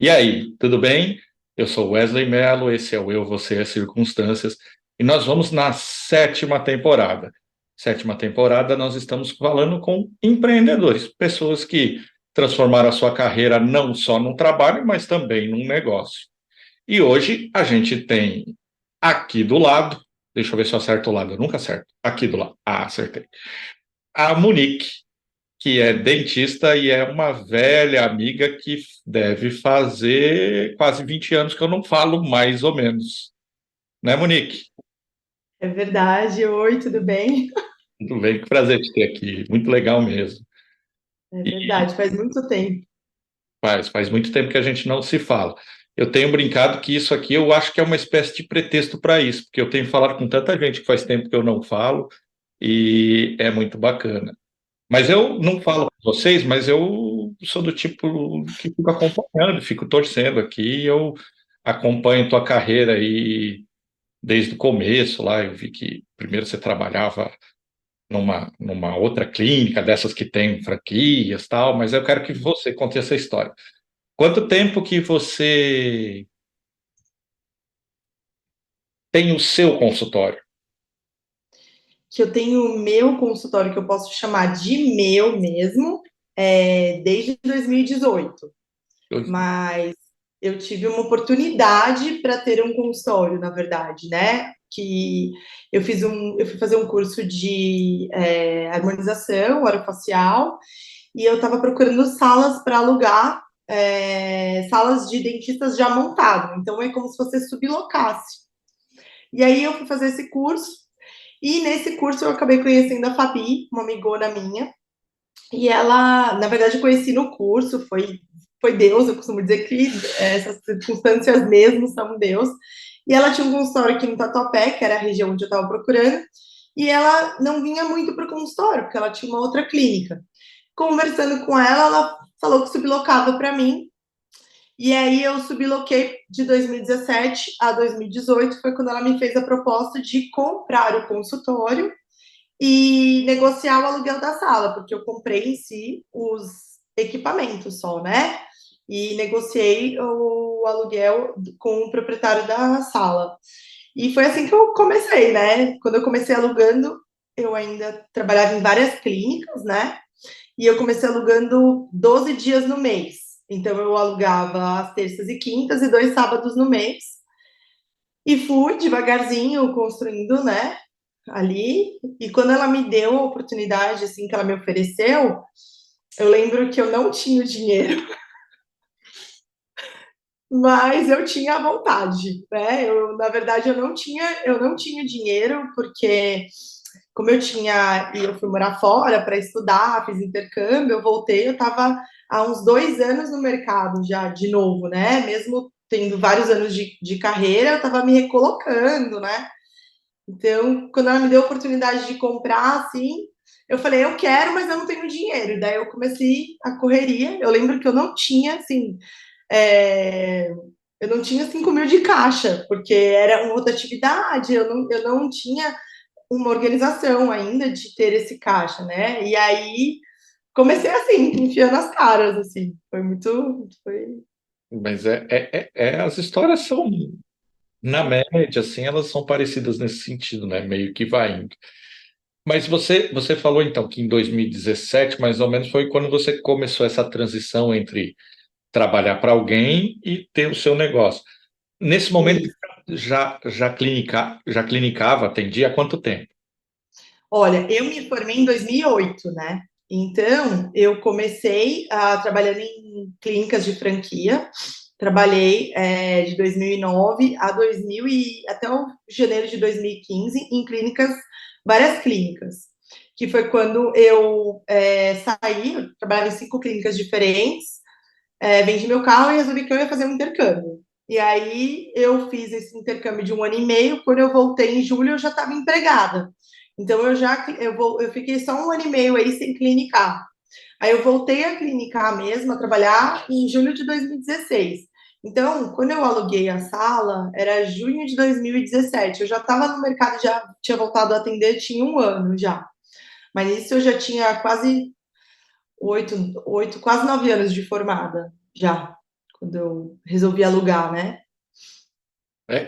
E aí, tudo bem? Eu sou Wesley Mello, esse é o Eu, Você e as Circunstâncias, e nós vamos na sétima temporada. Sétima temporada, nós estamos falando com empreendedores, pessoas que transformaram a sua carreira não só num trabalho, mas também num negócio. E hoje a gente tem aqui do lado, deixa eu ver se eu acerto o lado, eu nunca acerto, aqui do lado, acertei, a Monique, que é dentista e é uma velha amiga que deve fazer quase 20 anos que eu não falo, mais ou menos. Né, Monique? É verdade. Oi, tudo bem? Tudo bem, que prazer te ter aqui, muito legal mesmo. É E verdade, faz muito tempo. faz muito tempo que a gente não se fala. Eu tenho brincado que isso aqui eu acho que é uma espécie de pretexto para isso, porque eu tenho falado com tanta gente que faz tempo que eu não falo e é muito bacana. Mas eu não falo com vocês, mas eu sou do tipo que fico acompanhando, fico torcendo aqui. Eu acompanho tua carreira aí desde o começo lá. Eu vi que primeiro você trabalhava numa outra clínica, dessas que tem franquias tal, mas eu quero que você conte essa história. Quanto tempo que você tem o seu consultório? Que eu tenho o meu consultório, que eu posso chamar de meu mesmo, desde 2018. Eu, Mas eu tive uma oportunidade para ter um consultório, na verdade, né? Que eu fui fazer um curso de harmonização orofacial e eu estava procurando salas para alugar, salas de dentistas já montado. Então é como se você sublocasse. E aí eu fui fazer esse curso, e nesse curso eu acabei conhecendo a Fabi, uma amigona minha, e ela, na verdade, eu conheci no curso, foi Deus, eu costumo dizer que essas circunstâncias mesmo são Deus. E ela tinha um consultório aqui no Tatuapé, que era a região onde eu estava procurando, e ela não vinha muito para o consultório, porque ela tinha uma outra clínica. Conversando com ela, ela falou que sublocava para mim, e aí eu subloquei de 2017 a 2018, foi quando ela me fez a proposta de comprar o consultório e negociar o aluguel da sala, porque eu comprei em si os equipamentos só, né? E negociei o aluguel com o proprietário da sala. E foi assim que eu comecei, né? Quando eu comecei alugando, eu ainda trabalhava em várias clínicas, né? E eu comecei alugando 12 dias no mês. Então eu alugava as terças e quintas e 2 sábados no mês. E fui devagarzinho construindo, né? Ali. E quando ela me deu a oportunidade, assim, que ela me ofereceu, eu lembro que eu não tinha o dinheiro, mas eu tinha a vontade, né? Na verdade, eu não tinha dinheiro, porque como eu fui morar fora para estudar, fiz intercâmbio, eu voltei, eu estava há uns 2 anos no mercado já, de novo, né? Mesmo tendo vários anos de carreira, eu estava me recolocando, né? Então, quando ela me deu a oportunidade de comprar, assim, eu falei, eu quero, mas eu não tenho dinheiro. Daí eu comecei a correria. Eu lembro que eu não tinha, assim, é, eu não tinha 5 mil de caixa, porque era uma rotatividade, eu não tinha uma organização ainda de ter esse caixa, né? E aí comecei assim, enfiando as caras, assim. Foi muito. Foi... mas as histórias são, na média, assim, elas são parecidas nesse sentido, né? Meio que vai indo. Mas você falou então que em 2017, mais ou menos, foi quando você começou essa transição entre trabalhar para alguém e ter o seu negócio. Nesse momento Isso. já clinicava, atendia há quanto tempo? Olha, eu me formei em 2008, né? Então, eu comecei trabalhando em clínicas de franquia. Trabalhei de 2009 a 2000 até o janeiro de 2015 em clínicas, várias clínicas, que foi quando eu saí, eu trabalhava em 5 clínicas diferentes, vendi meu carro e resolvi que eu ia fazer um intercâmbio. E aí eu fiz esse intercâmbio de 1 ano e meio. Quando eu voltei em julho, eu já estava empregada. Então eu fiquei só 1 ano e meio aí sem clinicar. Aí eu voltei a clinicar mesmo, a trabalhar em julho de 2016. Então, quando eu aluguei a sala, era junho de 2017. Eu já estava no mercado, já tinha voltado a atender, tinha 1 ano já. Mas isso eu já tinha quase 8, quase 9 anos de formada, já. quando eu resolvi alugar, né?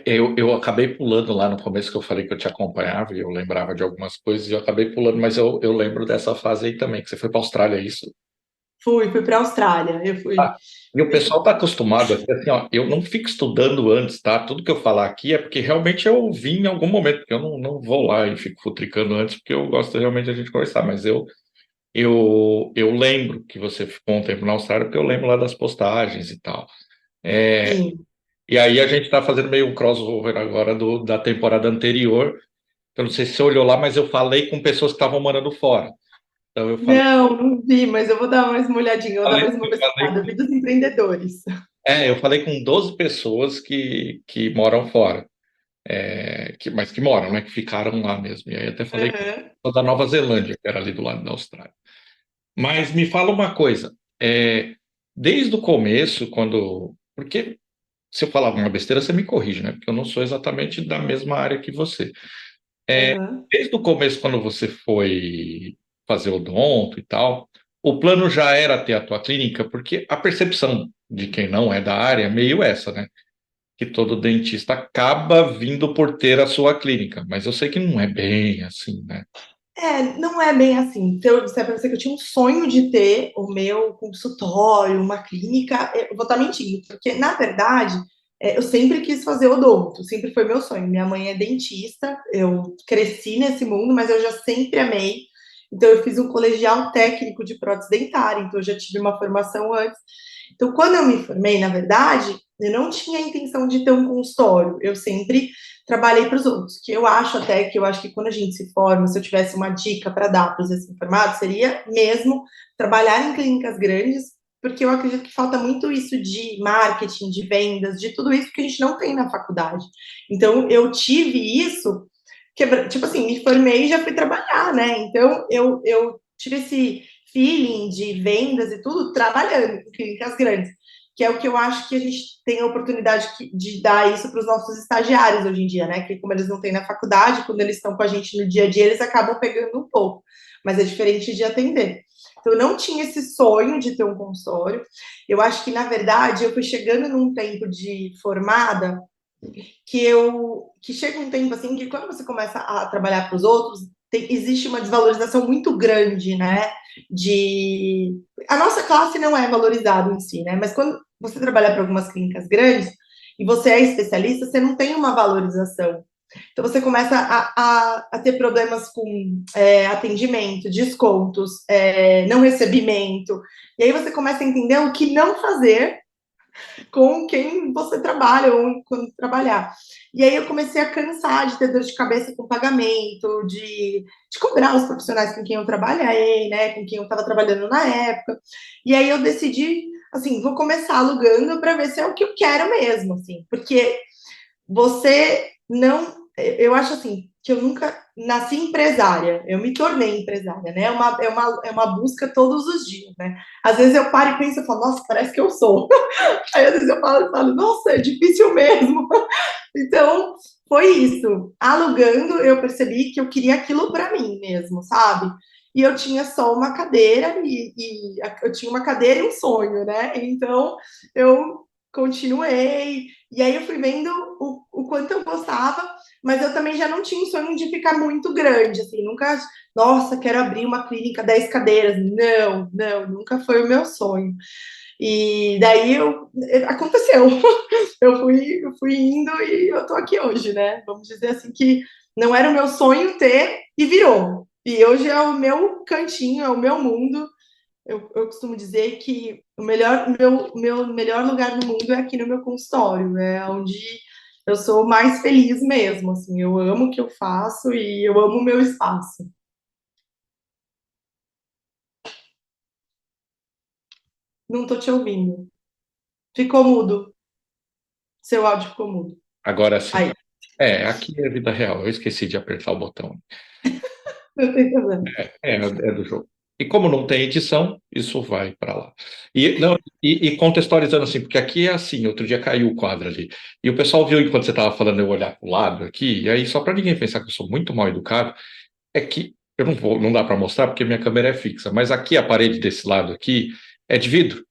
Eu acabei pulando lá no começo que eu falei que eu te acompanhava e eu lembrava de algumas coisas e eu acabei pulando, mas eu lembro dessa fase aí também, que você foi para a Austrália, é isso? Fui para a Austrália. Eu fui. Ah, e o pessoal está acostumado a dizer assim, ó, eu não fico estudando antes, tá? Tudo que eu falar aqui é porque realmente eu vi em algum momento, porque eu não vou lá e fico futricando antes, porque eu gosto realmente da gente conversar, mas eu lembro que você ficou um tempo na Austrália, porque eu lembro lá das postagens e tal. É, Sim. e aí a gente está fazendo meio um crossover agora da temporada anterior. Eu não sei se você olhou lá, mas eu falei com pessoas que estavam morando fora. Então Não, não vi, mas eu vou dar mais uma olhadinha, eu vou dar falei, mais uma eu falei pesquisada. Eu vi dos empreendedores. eu falei com 12 pessoas que moram fora, mas que moram, né? Que ficaram lá mesmo. E aí até falei com Aham. pessoas da Nova Zelândia, que era ali do lado da Austrália. Mas me fala uma coisa, desde o começo, porque se eu falar uma besteira, você me corrige, né? Porque eu não sou exatamente da mesma área que você. Aham. Desde o começo, quando você foi fazer odonto e tal, o plano já era ter a tua clínica, porque a percepção de quem não é da área é meio essa, né? Que todo dentista acaba vindo por ter a sua clínica, mas eu sei que não é bem assim, né? Não é bem assim. Se eu disser para você que eu tinha um sonho de ter o meu consultório, uma clínica, eu vou estar mentindo, porque, na verdade, eu sempre quis fazer odonto, sempre foi meu sonho. Minha mãe é dentista, eu cresci nesse mundo, mas eu já sempre amei. Então, eu fiz um colegial técnico de prótese dentária, então eu já tive uma formação antes. Então, quando eu me formei, na verdade, eu não tinha a intenção de ter um consultório, eu sempre trabalhei para os outros, que eu acho até que eu acho que quando a gente se forma, se eu tivesse uma dica para dar para os recém-formados, seria mesmo trabalhar em clínicas grandes, porque eu acredito que falta muito isso de marketing, de vendas, de tudo isso que a gente não tem na faculdade. Então, eu tive isso, tipo assim, me formei e já fui trabalhar, né? Então, eu tive esse feeling de vendas e tudo trabalhando em clínicas grandes, que é o que eu acho que a gente tem a oportunidade de dar isso para os nossos estagiários hoje em dia, né? Que como eles não têm na faculdade, quando eles estão com a gente no dia a dia, eles acabam pegando um pouco, mas é diferente de atender. Então, eu não tinha esse sonho de ter um consultório. Eu acho que, na verdade, eu fui chegando num tempo de formada que chega um tempo assim que quando você começa a trabalhar para os outros, existe uma desvalorização muito grande, né? De a nossa classe não é valorizada em si, né? Mas quando você trabalha para algumas clínicas grandes e você é especialista, você não tem uma valorização. Então você começa a ter problemas com atendimento, descontos, não recebimento, e aí você começa a entender o que não fazer com quem você trabalha ou quando trabalhar. E aí eu comecei a cansar de ter dor de cabeça com pagamento, de cobrar os profissionais com quem eu trabalhei, né, com quem eu estava trabalhando na época. E aí eu decidi, assim, vou começar alugando para ver se é o que eu quero mesmo, assim, porque você não. Eu acho assim, que eu nunca nasci empresária, eu me tornei empresária, né? É uma busca todos os dias, né? Às vezes eu paro e penso e falo, nossa, parece que eu sou. Aí às vezes eu falo, nossa, é difícil mesmo. Então, foi isso. Alugando, eu percebi que eu queria aquilo para mim mesmo, sabe? E eu tinha só uma cadeira eu tinha uma cadeira e um sonho, né? Então, eu continuei. E aí eu fui vendo o quanto eu gostava, mas eu também já não tinha um sonho de ficar muito grande, assim, nunca, nossa, quero abrir uma clínica 10 cadeiras. Não, não, nunca foi o meu sonho. E daí aconteceu. Eu fui indo e eu tô aqui hoje, né? Vamos dizer assim que não era o meu sonho ter e virou. E hoje é o meu cantinho, é o meu mundo. Eu costumo dizer que meu melhor lugar no mundo é aqui no meu consultório, é onde eu sou mais feliz mesmo. Assim, eu amo o que eu faço e eu amo o meu espaço. Não tô te ouvindo. Ficou mudo. Seu áudio ficou mudo. Agora sim. Aí, Aqui é vida real. Eu esqueci de apertar o botão. não tem problema. É do jogo. E como não tem edição, isso vai para lá. E, não, e contextualizando assim, porque aqui é assim, outro dia caiu o quadro ali. E o pessoal viu enquanto você estava falando eu olhar para o lado aqui, e aí só para ninguém pensar que eu sou muito mal educado, é que eu não dá para mostrar porque minha câmera é fixa, mas aqui a parede desse lado aqui é de vidro.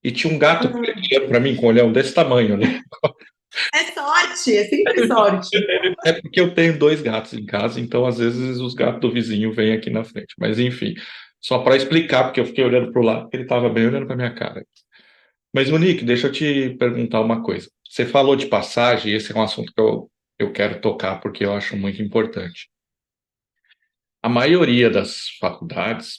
e tinha um gato Ah, olhando para mim com um olhão desse tamanho, né? é sorte, é sempre sorte. É porque eu tenho dois gatos em casa, então às vezes os gatos do vizinho vêm aqui na frente. Mas enfim, só para explicar, porque eu fiquei olhando para o lado, ele estava bem olhando para minha cara. Mas, Monique, deixa eu te perguntar uma coisa. Você falou de passagem, e esse é um assunto que eu quero tocar porque eu acho muito importante. A maioria das faculdades,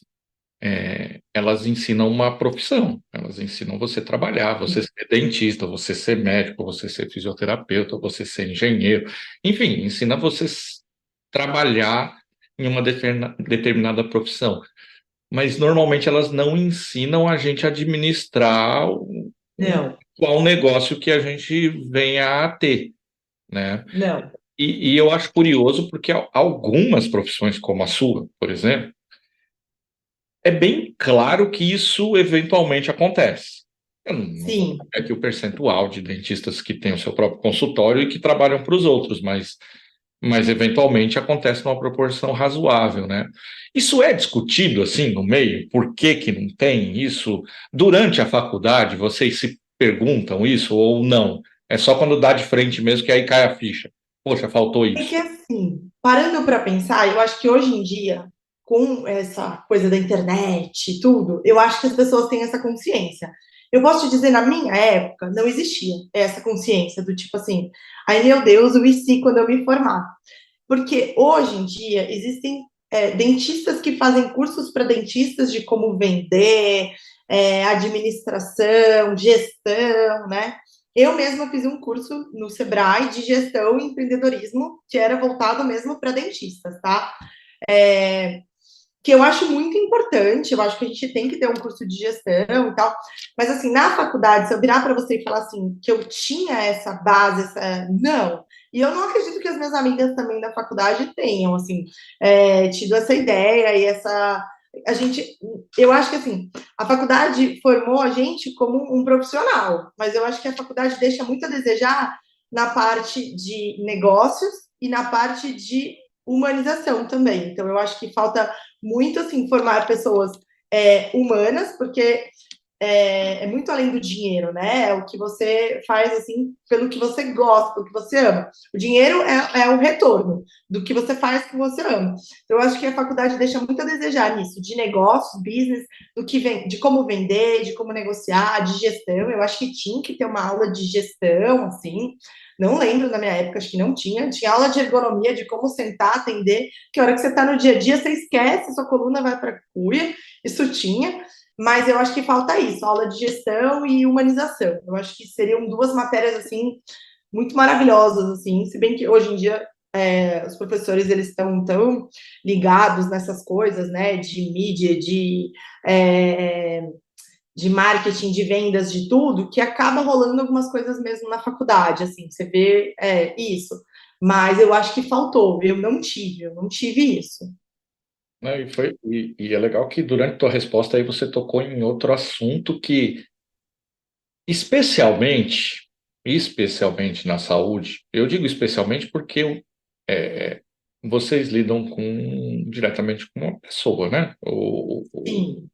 elas ensinam uma profissão, elas ensinam você trabalhar, você ser dentista, você ser médico, você ser fisioterapeuta, você ser engenheiro, enfim, ensina você trabalhar em uma determinada profissão. Mas normalmente elas não ensinam a gente a administrar Não, qual negócio que a gente venha a ter, né? não. E eu acho curioso porque algumas profissões, como a sua, por exemplo, é bem claro que isso eventualmente acontece. Eu não vou Sim. saber aqui o percentual de dentistas que têm o seu próprio consultório e que trabalham para os outros, mas eventualmente acontece numa proporção razoável, né? Isso é discutido assim no meio? Por que que não tem isso? Durante a faculdade, vocês se perguntam isso ou não? É só quando dá de frente mesmo que aí cai a ficha. Poxa, faltou É isso. que assim, parando para pensar, eu acho que hoje em dia, com essa coisa da internet e tudo, eu acho que as pessoas têm essa consciência. Eu posso te dizer, na minha época, não existia essa consciência do tipo assim, ai meu Deus, o e se quando eu me formar? Porque hoje em dia existem dentistas que fazem cursos para dentistas de como vender, administração, gestão, né? Eu mesma fiz um curso no Sebrae de gestão e empreendedorismo, que era voltado mesmo para dentistas, tá? É, que eu acho muito importante, eu acho que a gente tem que ter um curso de gestão e tal, mas assim, na faculdade, se eu virar para você e falar assim, que eu tinha essa base, não, e eu não acredito que as minhas amigas também da faculdade tenham, assim, tido essa ideia e essa, a gente, eu acho que assim, a faculdade formou a gente como um profissional, mas eu acho que a faculdade deixa muito a desejar na parte de negócios e na parte de humanização também, então eu acho que falta muito assim formar pessoas humanas, porque muito além do dinheiro, né? É o que você faz assim pelo que você gosta, pelo que você ama. O dinheiro é o retorno do que você faz que você ama. Então, eu acho que a faculdade deixa muito a desejar nisso, de negócios, business, do que vem, de como vender, de como negociar, de gestão. Eu acho que tinha que ter uma aula de gestão, assim. Não lembro na minha época, acho que não tinha. Tinha aula de ergonomia, de como sentar, atender, que a hora que você está no dia a dia, você esquece, sua coluna vai para a cuia. Isso tinha. Mas eu acho que falta isso, aula de gestão e humanização. Eu acho que seriam duas matérias assim muito maravilhosas, assim. Se bem que hoje em dia os professores eles estão tão ligados nessas coisas, né, de mídia, é, de marketing, de vendas, de tudo, que acaba rolando algumas coisas mesmo na faculdade, assim. Você vê isso. Mas eu acho que faltou. Eu não tive isso. Né? E é legal que durante a tua resposta aí você tocou em outro assunto que, especialmente, especialmente na saúde, eu digo especialmente porque é, vocês lidam diretamente com uma pessoa, né? Sim,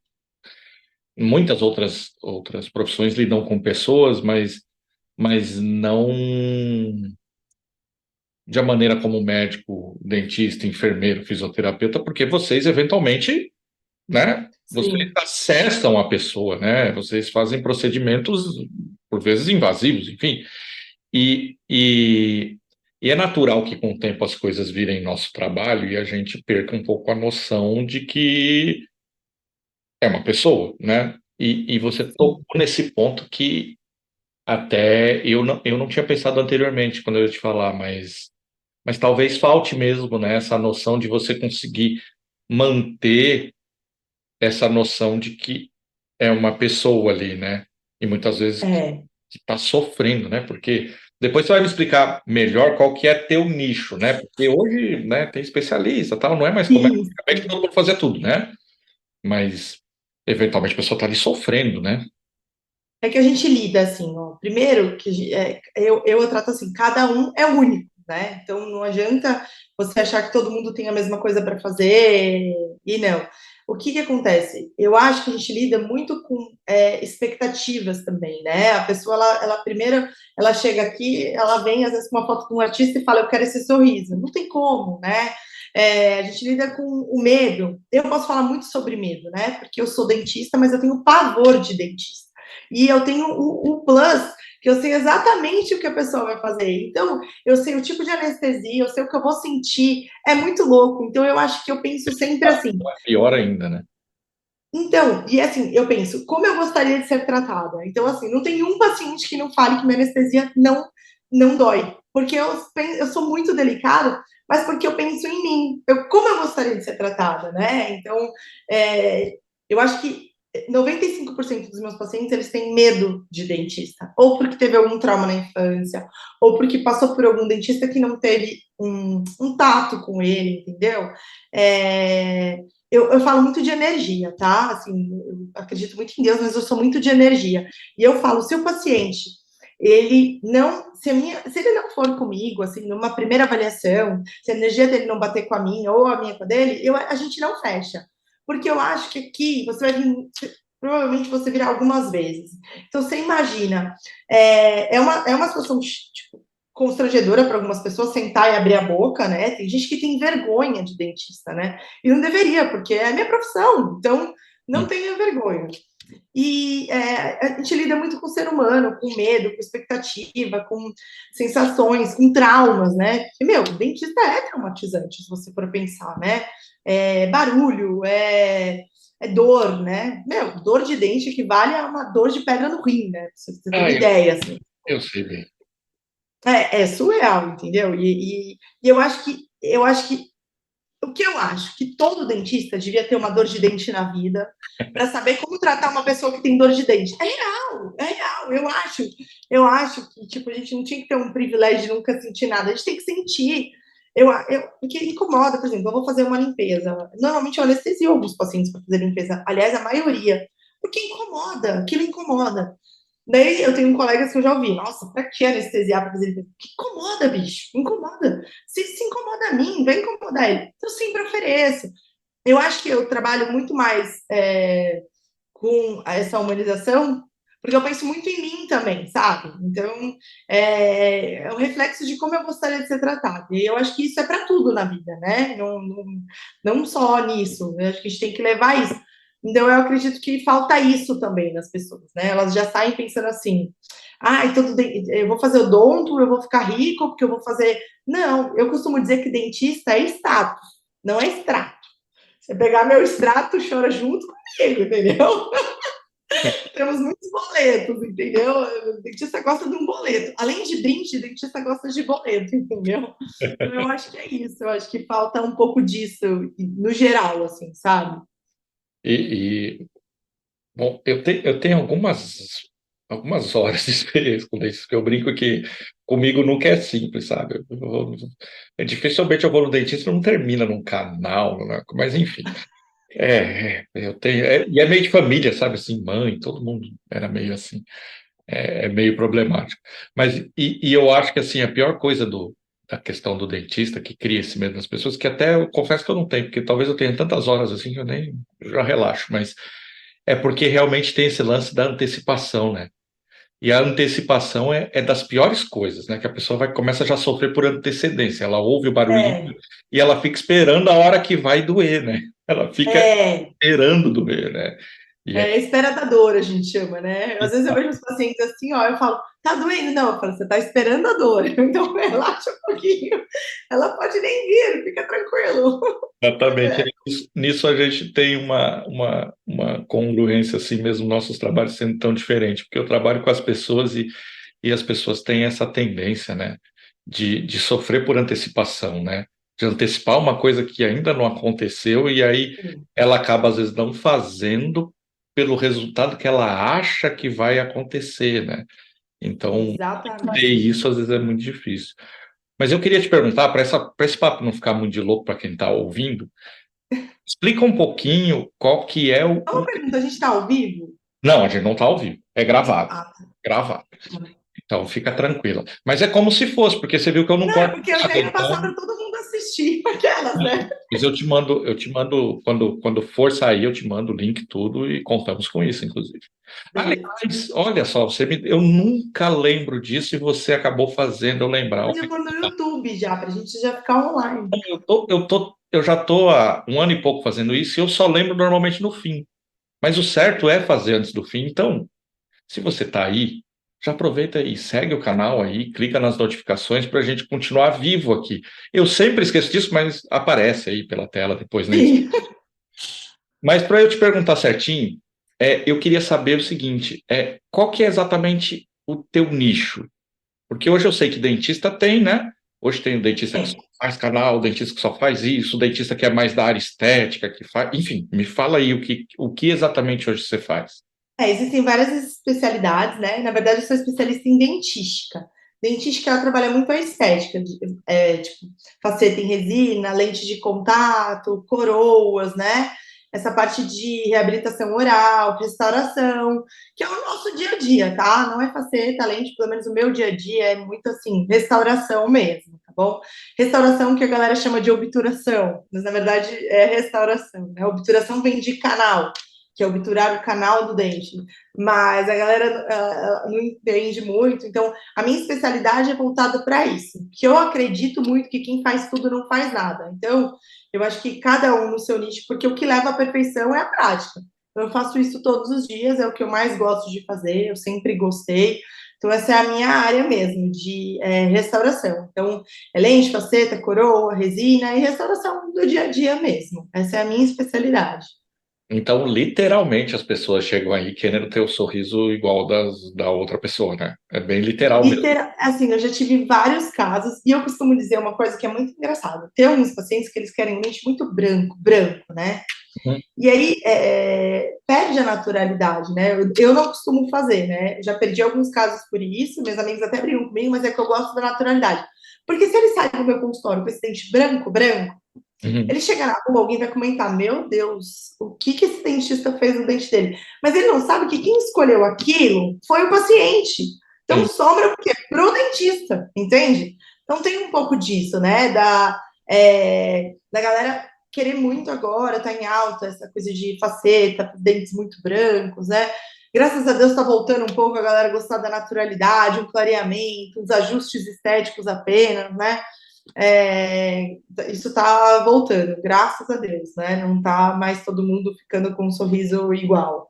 Muitas outras profissões lidam com pessoas, mas não de a maneira como médico, dentista, enfermeiro, fisioterapeuta, porque vocês eventualmente, né? Vocês sim. acessam a pessoa, né? Vocês fazem procedimentos, por vezes, invasivos, enfim. E, e, e é natural que, com o tempo, as coisas virem nosso trabalho e a gente perca um pouco a noção de que é uma pessoa, né? E você tocou Sim. nesse ponto que até eu não tinha pensado anteriormente quando eu ia te falar, mas talvez falte mesmo, né? Essa noção de você conseguir manter essa noção de que é uma pessoa ali, né? E muitas vezes que É, está sofrendo, né? Porque depois você vai me explicar melhor qual que é teu nicho, né? Porque hoje, né, tem especialista, tal, não é mais como é sim. antigamente todo mundo fazia tudo, né? Mas eventualmente a pessoa está ali sofrendo, né? É que a gente lida assim, ó. Primeiro, que eu trato assim, cada um é único, né? Então não adianta você achar que todo mundo tem a mesma coisa para fazer e não. o que acontece? Eu acho que a gente lida muito com expectativas também, né? A pessoa, ela primeiro, ela chega aqui, ela vem às vezes com uma foto de um artista e fala, eu quero esse sorriso. Não tem como, né? A gente lida com o medo. Eu posso falar muito sobre medo, né? Porque eu sou dentista, mas eu tenho pavor de dentista. E eu tenho o plus, que eu sei exatamente o que a pessoa vai fazer. Então, eu sei o tipo de anestesia, eu sei o que eu vou sentir. É muito louco. Então, eu acho que eu penso sempre assim. É pior ainda, né? Então, e assim, eu penso, como eu gostaria de ser tratada? Então, assim, não tem um paciente que não fale que minha anestesia não dói. Porque eu sou muito delicada, mas porque eu penso em mim. Como eu gostaria de ser tratada, né? Então, eu acho que 95% dos meus pacientes, eles têm medo de dentista. Ou porque teve algum trauma na infância, ou porque passou por algum dentista que não teve um tato com ele, entendeu? Eu falo muito de energia, tá? Assim, eu acredito muito em Deus, mas eu sou muito de energia. E eu falo, se o paciente, ele não, se ele não for comigo, assim, numa primeira avaliação, se a energia dele não bater com a minha ou a minha com a dele, a gente não fecha. Porque eu acho que aqui você vai vir, provavelmente você virá algumas vezes. Então você imagina, é uma situação tipo, constrangedora para algumas pessoas sentar e abrir a boca, né? Tem gente que tem vergonha de dentista, né? E não deveria, porque é a minha profissão, então não Sim. tenha vergonha. E a gente lida muito com o ser humano, com medo, com expectativa, com sensações, com traumas, né? E, meu, dentista é traumatizante, se você for pensar, né? Barulho, dor, né? Meu, dor de dente equivale a uma dor de pedra no rim, né? Pra você ter uma Ah, ideia, assim. eu sei bem. É surreal, entendeu? E eu acho que o que eu acho que todo dentista devia ter uma dor de dente na vida para saber como tratar uma pessoa que tem dor de dente. É real. Eu acho que tipo a gente não tinha que ter um privilégio de nunca sentir nada. A gente tem que sentir. Porque incomoda, por exemplo, eu vou fazer uma limpeza. Normalmente eu anestesio alguns pacientes para fazer limpeza. Aliás, a maioria. Porque incomoda, aquilo incomoda. Daí eu tenho colegas que eu já ouvi, nossa, pra que anestesiar pra fazer limpeza? Que incomoda, bicho, incomoda. Se incomoda a mim, vai incomodar ele. Eu sempre ofereço. Eu acho que eu trabalho muito mais com essa humanização, porque eu penso muito em mim também, sabe? Então, é um reflexo de como eu gostaria de ser tratada. E eu acho que isso é para tudo na vida, né? Não só nisso, né? Acho que a gente tem que levar isso. Então, eu acredito que falta isso também nas pessoas, né? Elas já saem pensando assim, eu vou fazer odonto, eu vou ficar rico, porque eu vou fazer... Não, eu costumo dizer que dentista é status, não é extrato. Você pegar meu extrato, chora junto comigo, entendeu? Temos muitos boletos, entendeu? O dentista gosta de um boleto. Além de brinde, o dentista gosta de boleto, entendeu? Então, eu acho que é isso. Eu acho que falta um pouco disso, no geral, assim, sabe? Bom, eu tenho algumas horas de experiência com isso, que eu brinco que comigo nunca é simples, sabe? Dificilmente eu vou no dentista e não termina num canal, né? Mas enfim. Eu tenho. E é meio de família, sabe? Assim, mãe, todo mundo era meio assim. É meio problemático. Mas, e eu acho que, assim, a pior coisa da questão do dentista, que cria esse medo nas pessoas, que até eu confesso que eu não tenho, porque talvez eu tenha tantas horas assim que eu nem já relaxo, mas é porque realmente tem esse lance da antecipação, né? E a antecipação é das piores coisas, né? Que a pessoa começa já a sofrer por antecedência. Ela ouve o barulhinho É, e ela fica esperando a hora que vai doer, né? Ela fica é, esperando doer, né? E é, espera da dor, a gente chama, né? Às vezes eu vejo os pacientes assim, ó, eu falo, tá doendo? Não, eu falo, você tá esperando a dor, então relaxa um pouquinho. Ela pode nem vir, fica tranquilo. exatamente. Nisso a gente tem uma congruência assim mesmo, nossos trabalhos sendo tão diferentes, porque eu trabalho com as pessoas e as pessoas têm essa tendência, né, de sofrer por antecipação, né, de antecipar uma coisa que ainda não aconteceu e aí ela acaba às vezes não fazendo pelo resultado que ela acha que vai acontecer, né? Então, ter Exatamente. isso às vezes é muito difícil. Mas eu queria te perguntar, para esse papo não ficar muito de louco para quem está ouvindo, explica um pouquinho qual que é Uma pergunta, a gente tá ao vivo? Não, a gente não está ao vivo, é gravado. Ah, Gravado. tá. Então fica tranquila. Mas é como se fosse, porque você viu que eu não Não, é corto porque eu nada, já ia passar então para todo mundo assistir. assistir aquelas, né? Mas eu te mando, quando for sair, eu te mando o link, tudo, e contamos com isso, inclusive. Beleza. Aliás, olha só, eu nunca lembro disso e você acabou fazendo eu lembrar. Mas eu vou no YouTube já, pra gente já ficar online. Eu já tô há um ano e pouco fazendo isso e eu só lembro normalmente no fim. Mas o certo é fazer antes do fim. Então, se você está aí, já aproveita e segue o canal aí, clica nas notificações para a gente continuar vivo aqui. Eu sempre esqueço disso, mas aparece aí pela tela depois, né? Sim. Mas para eu te perguntar certinho, eu queria saber o seguinte: qual que é exatamente o teu nicho? Porque hoje eu sei que dentista tem, né? Hoje tem o dentista que só faz canal, o dentista que só faz isso, o dentista que é mais da área estética, que faz. Enfim, me fala aí o que exatamente hoje você faz. Existem várias especialidades, né? Na verdade, eu sou especialista em dentística. Dentística, ela trabalha muito a estética, tipo, faceta em resina, lente de contato, coroas, né? Essa parte de reabilitação oral, restauração, que é o nosso dia a dia, tá? Não é faceta, lente, pelo menos o meu dia a dia é muito assim, restauração mesmo, tá bom? Restauração que a galera chama de obturação, mas na verdade é restauração, né? Obturação vem de canal, que é obturar o canal do dente, mas a galera não entende muito, então a minha especialidade é voltada para isso, que eu acredito muito que quem faz tudo não faz nada, então eu acho que cada um no seu nicho, porque o que leva à perfeição é a prática, então, eu faço isso todos os dias, é o que eu mais gosto de fazer, eu sempre gostei, então essa é a minha área mesmo, de restauração, então é lente, faceta, coroa, resina e restauração do dia a dia mesmo, essa é a minha especialidade. Então, literalmente, as pessoas chegam aí querendo ter o sorriso igual da outra pessoa, né? É bem literal mesmo. Assim, eu já tive vários casos, e eu costumo dizer uma coisa que é muito engraçada. Tem alguns pacientes que eles querem um dente muito branco, branco, né? Uhum. E aí perde a naturalidade, né? Eu não costumo fazer, né? Já perdi alguns casos por isso, meus amigos até brigam comigo, mas é que eu gosto da naturalidade. Porque se ele sai do meu consultório com esse dente branco, branco, Uhum. ele chega na rua, alguém vai comentar: Meu Deus, o que esse dentista fez no dente dele? Mas ele não sabe que quem escolheu aquilo foi o paciente. Então, Sim. sobra o quê? Pro dentista, entende? Então, tem um pouco disso, né? Da galera querer muito agora, tá em alta essa coisa de faceta, dentes muito brancos, né? Graças a Deus tá voltando um pouco a galera gostar da naturalidade, um clareamento, uns ajustes estéticos apenas, né? Isso está voltando, graças a Deus, né? Não está mais todo mundo ficando com um sorriso igual,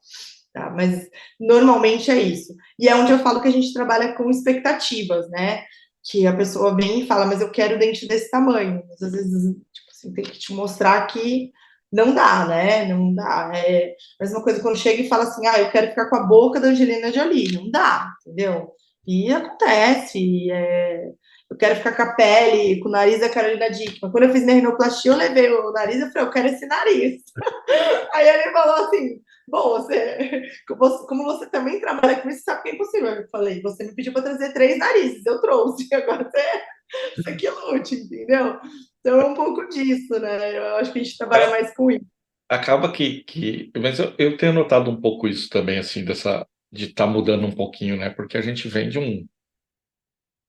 tá? Mas normalmente é isso. E é onde eu falo que a gente trabalha com expectativas, né? Que a pessoa vem e fala, mas eu quero dente desse tamanho. Mas às vezes, tipo assim, tem que te mostrar que não dá, né? Não dá. É a mesma coisa quando chega e fala assim, eu quero ficar com a boca da Angelina Jolie. Não dá, entendeu? E acontece, eu quero ficar com a pele, com o nariz da Carolina Dickman. Quando eu fiz minha rinoplastia, eu levei o nariz e falei, eu quero esse nariz. Aí ele falou assim, bom, como você também trabalha com isso, sabe que é impossível. Eu falei, você me pediu para trazer 3 narizes, eu trouxe, agora você que lute, entendeu? Então é um pouco disso, né? Eu acho que a gente trabalha mais com isso. Acaba mas eu tenho notado um pouco isso também, assim, de estar mudando um pouquinho, né? Porque a gente vem de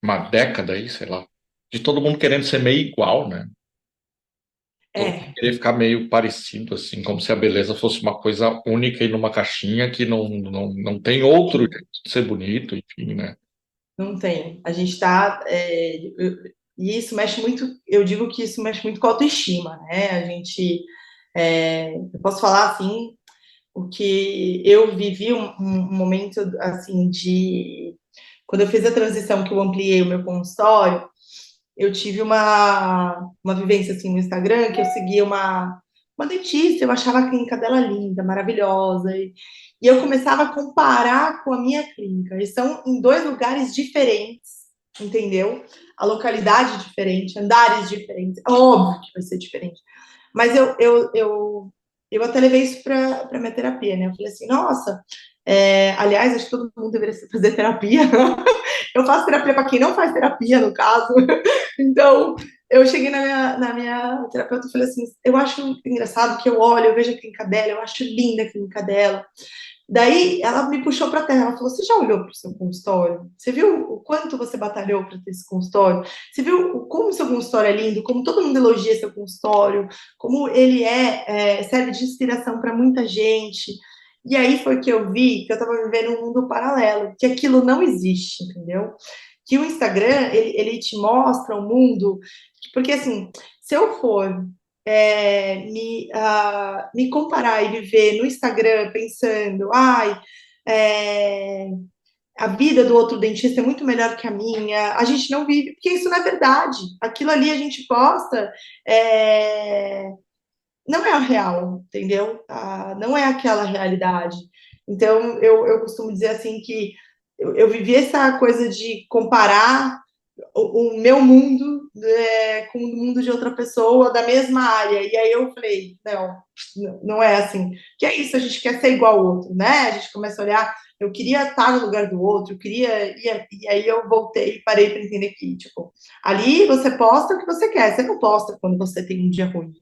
uma década aí, sei lá, de todo mundo querendo ser meio igual, né? Todo mundo É, querer ficar meio parecido, assim, como se a beleza fosse uma coisa única e numa caixinha que não tem outro jeito de ser bonito, enfim, né? não tem. A gente está. E isso mexe muito, eu digo que isso mexe muito com a autoestima, né? A gente. Eu posso falar assim, o que eu vivi um momento assim de. Quando eu fiz a transição, que eu ampliei o meu consultório, eu tive uma vivência assim no Instagram, que eu seguia uma dentista, eu achava a clínica dela linda, maravilhosa, e eu começava a comparar com a minha clínica. E são em 2 lugares diferentes, entendeu? A localidade diferente, andares diferentes, é óbvio que vai ser diferente. Mas eu até levei isso para minha terapia, né? Eu falei assim, nossa, aliás, acho que todo mundo deveria fazer terapia. Eu faço terapia para quem não faz terapia, no caso. Então, eu cheguei na minha terapeuta e falei assim: eu acho engraçado que eu olho, eu vejo a clínica dela, eu acho linda a clínica dela. Daí ela me puxou para a terra, ela falou: você já olhou para o seu consultório? Você viu o quanto você batalhou para ter esse consultório? Você viu como o seu consultório é lindo, como todo mundo elogia seu consultório, como ele serve de inspiração para muita gente. E aí foi que eu vi que eu estava vivendo um mundo paralelo, que aquilo não existe, entendeu? Que o Instagram, ele te mostra o mundo, porque assim, se eu for me comparar e viver no Instagram pensando, ai, é, a vida do outro dentista é muito melhor que a minha, a gente não vive, porque isso não é verdade. Aquilo ali a gente posta, é, não é a real, entendeu? Não é aquela realidade. Então, eu costumo dizer assim que eu vivi essa coisa de comparar o meu mundo com o mundo de outra pessoa da mesma área. E aí eu falei, não é assim. Que é isso, a gente quer ser igual ao outro, né? A gente começa a olhar, eu queria estar no lugar do outro, eu queria. E aí eu voltei e parei para entender que, tipo, ali você posta o que você quer, você não posta quando você tem um dia ruim.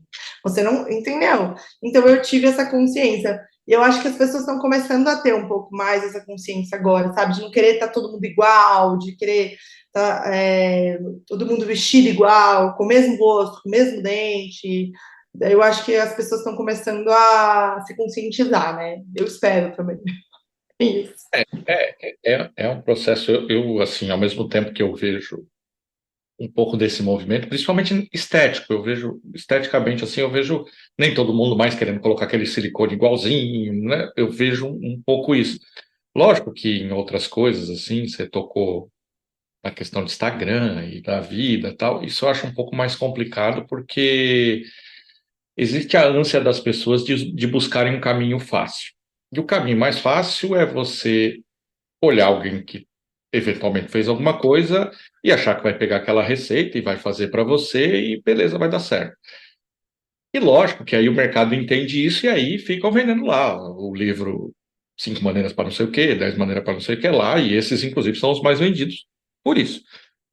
Você não entendeu? Então eu tive essa consciência. E eu acho que as pessoas estão começando a ter um pouco mais essa consciência agora, sabe? De não querer estar todo mundo igual, de querer tá, todo mundo vestido igual, com o mesmo rosto, com o mesmo dente. Eu acho que as pessoas estão começando a se conscientizar, né? Eu espero também. Isso. É um processo, assim, ao mesmo tempo que eu vejo um pouco desse movimento, principalmente estético. Eu vejo, esteticamente, assim, eu vejo nem todo mundo mais querendo colocar aquele silicone igualzinho, né? Eu vejo um pouco isso. Lógico que em outras coisas, assim, você tocou na questão de Instagram e da vida e tal, isso eu acho um pouco mais complicado porque existe a ânsia das pessoas de buscarem um caminho fácil. E o caminho mais fácil é você olhar alguém que eventualmente fez alguma coisa e achar que vai pegar aquela receita e vai fazer para você e beleza, vai dar certo. E lógico que aí o mercado entende isso e aí ficam vendendo lá o livro Cinco Maneiras para não sei o quê, 10 Maneiras para não sei o que lá, e esses, inclusive, são os mais vendidos por isso.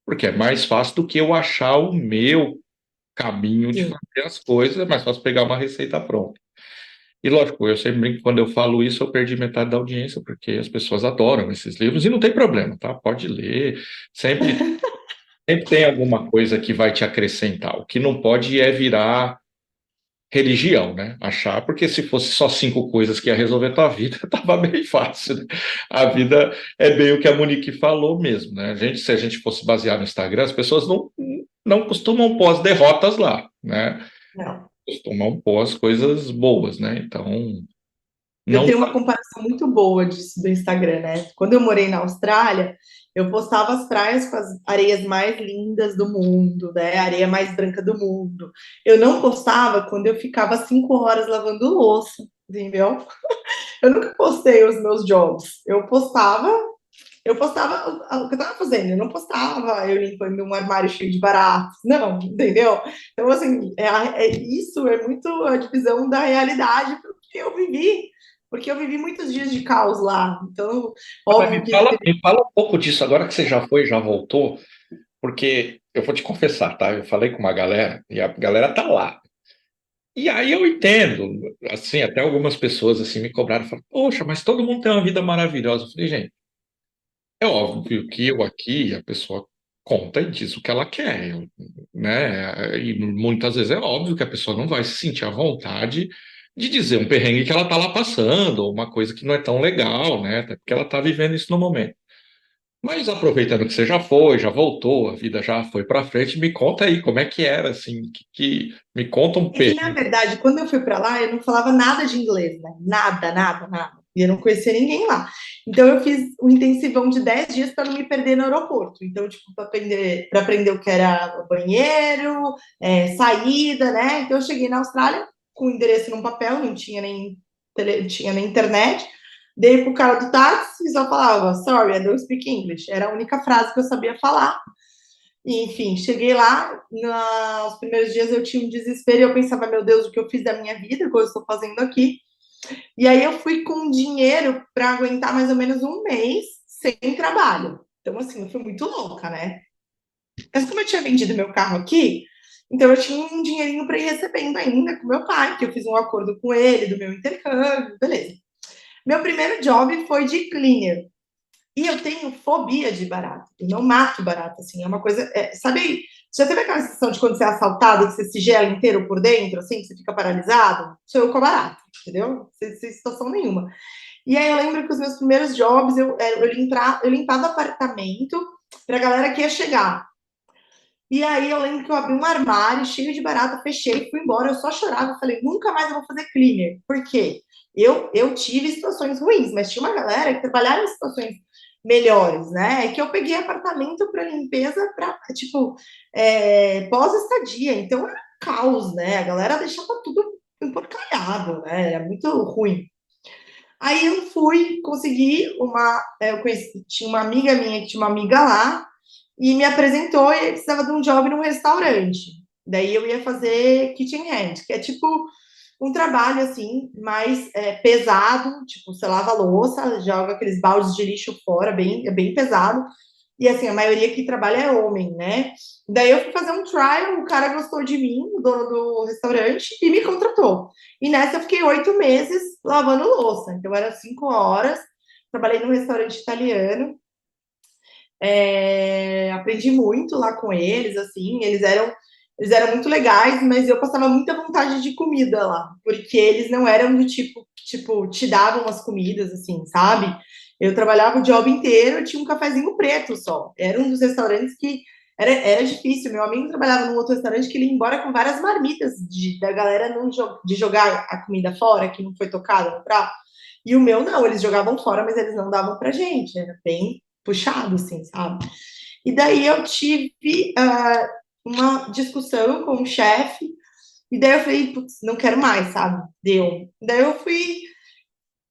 Porque é mais fácil do que eu achar o meu caminho de Sim. fazer as coisas, é mais fácil pegar uma receita pronta. E lógico, eu sempre brinco, quando eu falo isso, eu perdi metade da audiência, porque as pessoas adoram esses livros, e não tem problema, tá? Pode ler, sempre, sempre tem alguma coisa que vai te acrescentar. O que não pode é virar religião, né? Achar, porque se fosse só cinco coisas que ia resolver a tua vida, tava bem fácil, né? A vida é bem o que a Monique falou mesmo, né? Se a gente fosse basear no Instagram, as pessoas não costumam pôr as derrotas lá, né? Não. Costumam pôr as coisas boas, né? Então, Eu não. tenho uma comparação muito boa disso do Instagram, né? Quando eu morei na Austrália, eu postava as praias com as areias mais lindas do mundo, né? A areia mais branca do mundo. Eu não postava quando eu ficava 5 horas lavando louça, entendeu? Eu nunca postei os meus jobs. Eu postava o que eu estava fazendo. Eu não postava eu limpando um armário cheio de baratos. Não, entendeu? Então, assim, isso é muito a divisão da realidade porque eu vivi. Porque eu vivi muitos dias de caos lá. Então, Mas óbvio que teve. me fala um pouco disso, agora que você já foi, já voltou, porque eu vou te confessar, tá? Eu falei com uma galera e a galera tá lá. E aí eu entendo, assim, até algumas pessoas assim me cobraram, falaram, poxa, mas todo mundo tem uma vida maravilhosa. Eu falei, gente, é óbvio que eu aqui, a pessoa conta e diz o que ela quer, né? E muitas vezes é óbvio que a pessoa não vai se sentir à vontade de dizer um perrengue que ela tá lá passando, ou uma coisa que não é tão legal, né? Até porque ela tá vivendo isso no momento. Mas aproveitando que você já foi, já voltou, a vida já foi para frente, me conta aí como é que era, assim, me conta um É que, na perrengue. verdade, quando eu fui para lá, eu não falava nada de inglês, né? Nada, nada, nada. E eu não conhecia ninguém lá. Então, eu fiz um intensivão de 10 dias para não me perder no aeroporto. Então, tipo, para aprender o que era banheiro, saída, né? Então, eu cheguei na Austrália com o endereço num papel, não tinha tinha nem internet. Dei pro cara do táxi e só falava, sorry, I don't speak English. Era a única frase que eu sabia falar. E, enfim, cheguei lá, nos primeiros dias eu tinha um desespero e eu pensava, meu Deus, o que eu fiz da minha vida, o que eu estou fazendo aqui. E aí eu fui com dinheiro para aguentar mais ou menos um mês sem trabalho. Então, assim, eu fui muito louca, né? Mas como eu tinha vendido meu carro aqui, então eu tinha um dinheirinho para ir recebendo ainda com meu pai, que eu fiz um acordo com ele do meu intercâmbio, beleza. Meu primeiro job foi de cleaner. E eu tenho fobia de barata. Eu não mato barata, assim. É uma coisa. Sabe, já teve aquela sensação de quando você é assaltado, que você se gela inteiro por dentro, assim, que você fica paralisado? Sou eu com a barata, entendeu? Sem situação nenhuma. E aí eu lembro que os meus primeiros jobs, eu limpava apartamento pra galera que ia chegar. E aí eu lembro que eu abri um armário cheio de barata, fechei, fui embora, eu só chorava, falei, nunca mais eu vou fazer cleaner. Por quê? Eu tive situações ruins, mas tinha uma galera que trabalhava em situações melhores, né? É que eu peguei apartamento para limpeza para, tipo, pós-estadia, então era um caos, né? A galera deixava tudo emporcalhado, né? Era muito ruim. Aí eu fui conseguir eu conheci, tinha uma amiga minha que tinha uma amiga lá, e me apresentou e ele precisava de um job num restaurante. Daí eu ia fazer kitchen hand, que é tipo um trabalho assim, mais pesado, tipo, você lava a louça, joga aqueles baldes de lixo fora, é bem pesado. E assim, a maioria que trabalha é homem, né? Daí eu fui fazer um trial, o cara gostou de mim, o dono do restaurante, e me contratou. E nessa eu fiquei 8 meses lavando louça. Então eram 5 horas, trabalhei num restaurante italiano, aprendi muito lá com eles, assim, eles eram muito legais, mas eu passava muita vontade de comida lá, porque eles não eram do tipo, te davam as comidas, assim, sabe? Eu trabalhava o job inteiro, eu tinha um cafezinho preto só. Era um dos restaurantes que era difícil. Meu amigo trabalhava num outro restaurante que ele ia embora com várias marmitas da galera de jogar a comida fora, que não foi tocada no prato. E o meu não, eles jogavam fora, mas eles não davam pra gente. Era bem puxado, assim, sabe? E daí eu tive uma discussão com o chefe, e daí eu falei, putz, não quero mais, sabe? Deu. Daí eu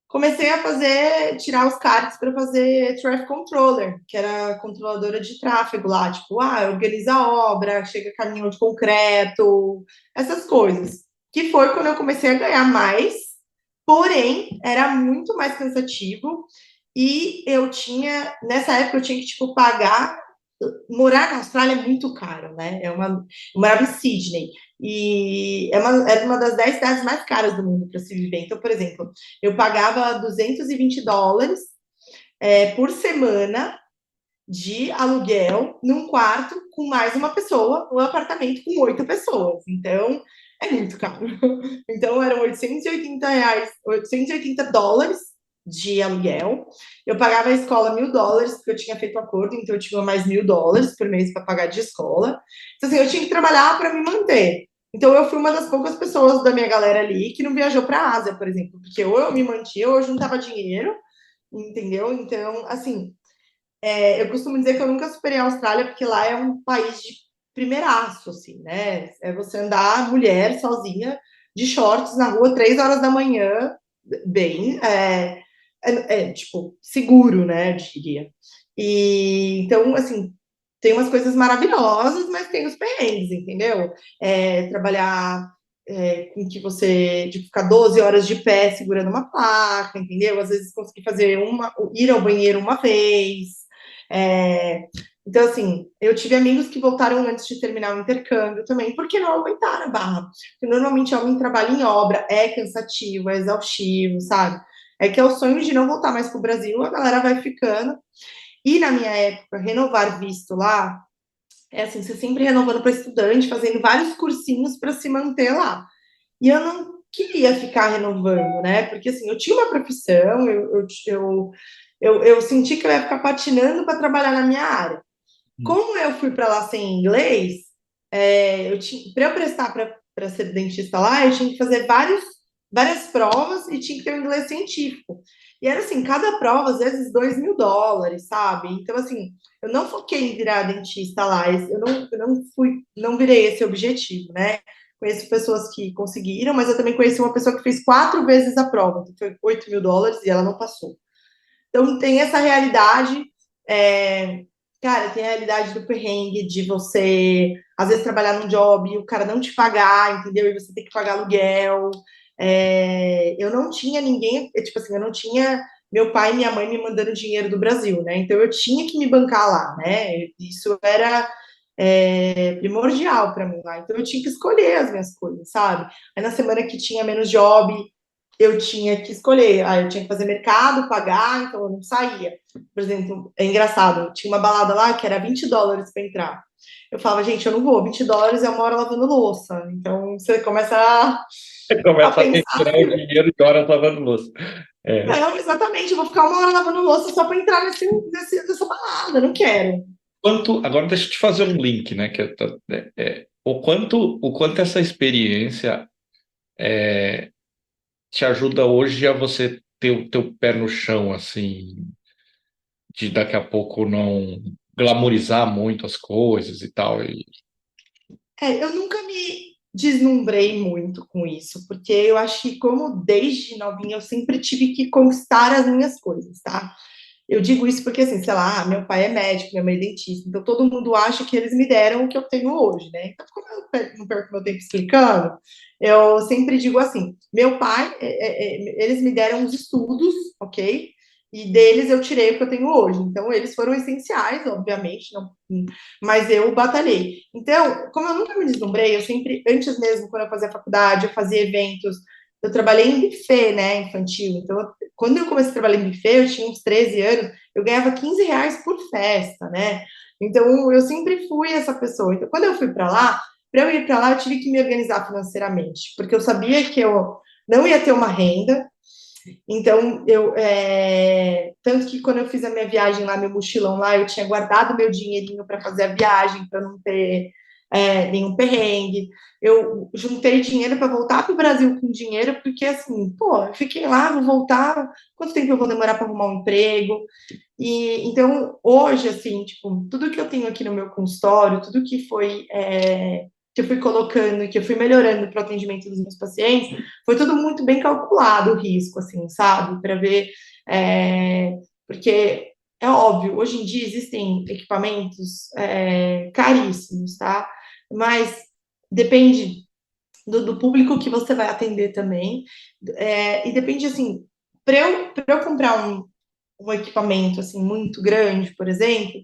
comecei a tirar os cards para fazer traffic controller, que era controladora de tráfego lá, tipo, organiza a obra, chega caminhão de concreto, essas coisas. Que foi quando eu comecei a ganhar mais, porém, era muito mais cansativo, e nessa época eu tinha que, tipo, pagar. Morar na Austrália é muito caro, né? Eu morava em Sydney, e era uma das 10 cidades mais caras do mundo para se viver. Então, por exemplo, eu pagava US$ 220 por semana de aluguel num quarto com mais uma pessoa, um apartamento com 8 pessoas. Então, é muito caro. Então, eram R$ 880, US$ 880 de aluguel. Eu pagava a escola US$ 1.000, porque eu tinha feito acordo, então eu tinha mais US$ 1.000 por mês para pagar de escola. Então, assim, eu tinha que trabalhar para me manter. Então, eu fui uma das poucas pessoas da minha galera ali que não viajou para a Ásia, por exemplo, porque ou eu me mantia ou eu juntava dinheiro, entendeu? Então, assim, eu costumo dizer que eu nunca superei a Austrália, porque lá é um país de primeiraço, assim, né? É você andar mulher sozinha de shorts na rua 3 horas da manhã, bem, tipo, seguro, né? Eu diria. E então, assim, tem umas coisas maravilhosas, mas tem os perrengues, entendeu? Trabalhar com que você tipo, ficar 12 horas de pé segurando uma placa, entendeu? Às vezes conseguir ir ao banheiro uma vez. É, então, assim, eu tive amigos que voltaram antes de terminar o intercâmbio também, porque não aguentaram a barra. Porque normalmente homem trabalha em obra, é cansativo, é exaustivo, sabe? É que é o sonho de não voltar mais para o Brasil, a galera vai ficando. E na minha época, renovar visto lá, é assim, você sempre renovando para estudante, fazendo vários cursinhos para se manter lá. E eu não queria ficar renovando, né? Porque assim, eu tinha uma profissão, eu senti que eu ia ficar patinando para trabalhar na minha área. Como eu fui para lá sem inglês, para eu prestar para ser dentista lá, eu tinha que fazer várias provas e tinha que ter um inglês científico. E era assim, cada prova, às vezes, US$ 2.000, sabe? Então, assim, eu não foquei em virar dentista lá, não virei esse objetivo, né? Conheço pessoas que conseguiram, mas eu também conheci uma pessoa que fez 4 vezes a prova, que foi US$ 8.000 e ela não passou. Então, tem essa realidade, é, cara, tem a realidade do perrengue de você, às vezes, trabalhar num job e o cara não te pagar, entendeu? E você tem que pagar aluguel. Eu não tinha ninguém, tipo assim, eu não tinha meu pai e minha mãe me mandando dinheiro do Brasil, né? Então, eu tinha que me bancar lá, né? Isso era primordial para mim lá. Então, eu tinha que escolher as minhas coisas, sabe? Aí, na semana que tinha menos job, eu tinha que escolher. Eu tinha que fazer mercado, pagar, então eu não saía. Por exemplo, é engraçado, tinha uma balada lá que era US$ 20 para entrar. Eu falava, gente, eu não vou, US$ 20 é uma hora lavando louça. Então você começa a Começa a pensar retirar o assim, dinheiro de horas lavando louça. É. não, exatamente, eu vou ficar uma hora lavando louça só para entrar nessa balada, não quero. Agora deixa eu te fazer um link, né? O quanto essa experiência te ajuda hoje a você ter o teu pé no chão, assim, de daqui a pouco não glamorizar muito as coisas e tal. Eu nunca me deslumbrei muito com isso, porque eu acho que, como desde novinha, eu sempre tive que conquistar as minhas coisas, tá? Eu digo isso porque, assim, sei lá, meu pai é médico, minha mãe é dentista, então todo mundo acha que eles me deram o que eu tenho hoje, né? Então, como eu não perco meu tempo explicando, eu sempre digo assim: meu pai, eles me deram os estudos, ok? E deles eu tirei o que eu tenho hoje. Então, eles foram essenciais, obviamente, não, mas eu batalhei. Então, como eu nunca me deslumbrei, eu sempre, antes mesmo, quando eu fazia faculdade, eu fazia eventos, eu trabalhei em buffet, né, infantil. Então, quando eu comecei a trabalhar em buffet, eu tinha uns 13 anos, eu ganhava R$ 15 por festa, né? Então, eu sempre fui essa pessoa. Então, quando eu fui para eu ir para lá, eu tive que me organizar financeiramente, porque eu sabia que eu não ia ter uma renda. Então, tanto que quando eu fiz a minha viagem lá, meu mochilão lá, eu tinha guardado meu dinheirinho para fazer a viagem, para não ter nenhum perrengue. Eu juntei dinheiro para voltar para o Brasil com dinheiro, porque assim, pô, eu fiquei lá, vou voltar, quanto tempo eu vou demorar para arrumar um emprego? E então, hoje, assim, tipo, tudo que eu tenho aqui no meu consultório, tudo que eu fui colocando e que eu fui melhorando para o atendimento dos meus pacientes, foi tudo muito bem calculado o risco, assim, sabe? Para ver, porque é óbvio, hoje em dia existem equipamentos caríssimos, tá? Mas depende do público que você vai atender também, e depende, assim, para eu comprar um equipamento, assim, muito grande, por exemplo,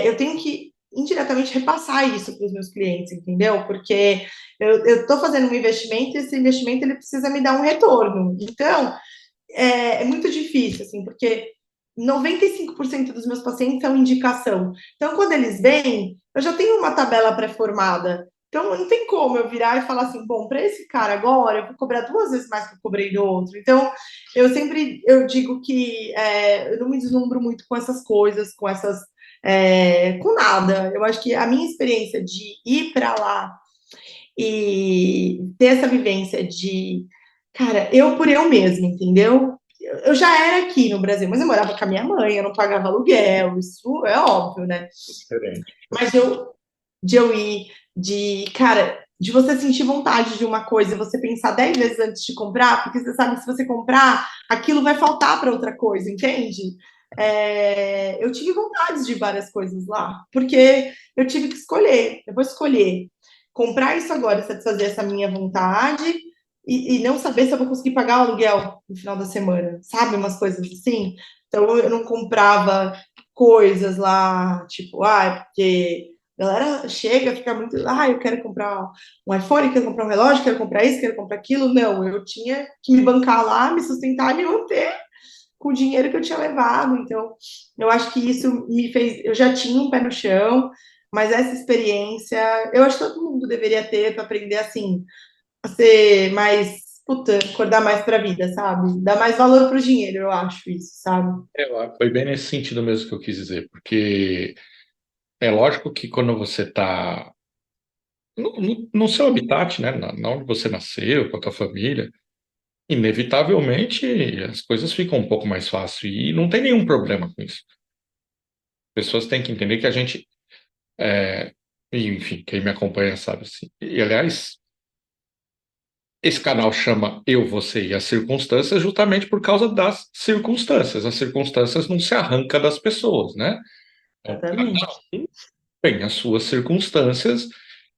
eu tenho que indiretamente repassar isso para os meus clientes, entendeu? Porque eu estou fazendo um investimento e esse investimento ele precisa me dar um retorno. Então, é muito difícil, assim, porque 95% dos meus pacientes são indicação. Então, quando eles vêm, eu já tenho uma tabela pré-formada. Então, não tem como eu virar e falar assim, bom, para esse cara agora, eu vou cobrar 2 vezes mais que eu cobrei do outro. Então, eu digo que eu não me deslumbro muito com essas coisas, com nada. Eu acho que a minha experiência de ir para lá e ter essa vivência de, cara, eu por eu mesma, entendeu? Eu já era aqui no Brasil, mas eu morava com a minha mãe, eu não pagava aluguel, isso é óbvio, né? Diferente. Mas de eu ir, cara, de você sentir vontade de uma coisa, você pensar 10 vezes antes de comprar, porque você sabe que se você comprar, aquilo vai faltar para outra coisa, entende? Eu tive vontades de várias coisas lá, porque eu tive que escolher. Eu vou escolher comprar isso agora, satisfazer essa minha vontade, e não saber se eu vou conseguir pagar o aluguel no final da semana, sabe? Umas coisas assim. Então eu não comprava coisas lá, tipo, porque a galera chega, fica muito, eu quero comprar um iPhone, quero comprar um relógio, quero comprar isso, quero comprar aquilo. Não, eu tinha que me bancar lá, me sustentar e me manter com o dinheiro que eu tinha levado. Então, eu acho que isso me fez. Eu já tinha um pé no chão, mas essa experiência, eu acho que todo mundo deveria ter para aprender assim, a ser mais. Puta, acordar mais para a vida, sabe? Dar mais valor para o dinheiro, eu acho isso, sabe? Foi bem nesse sentido mesmo que eu quis dizer, porque é lógico que quando você está no seu habitat, né, onde você nasceu, com a tua família, inevitavelmente as coisas ficam um pouco mais fáceis e não tem nenhum problema com isso. As pessoas têm que entender que a gente, enfim, quem me acompanha sabe assim. E aliás, esse canal chama Eu, Você e as Circunstâncias justamente por causa das circunstâncias. As circunstâncias não se arranca das pessoas, né? Então, cada Exatamente. um tem as suas circunstâncias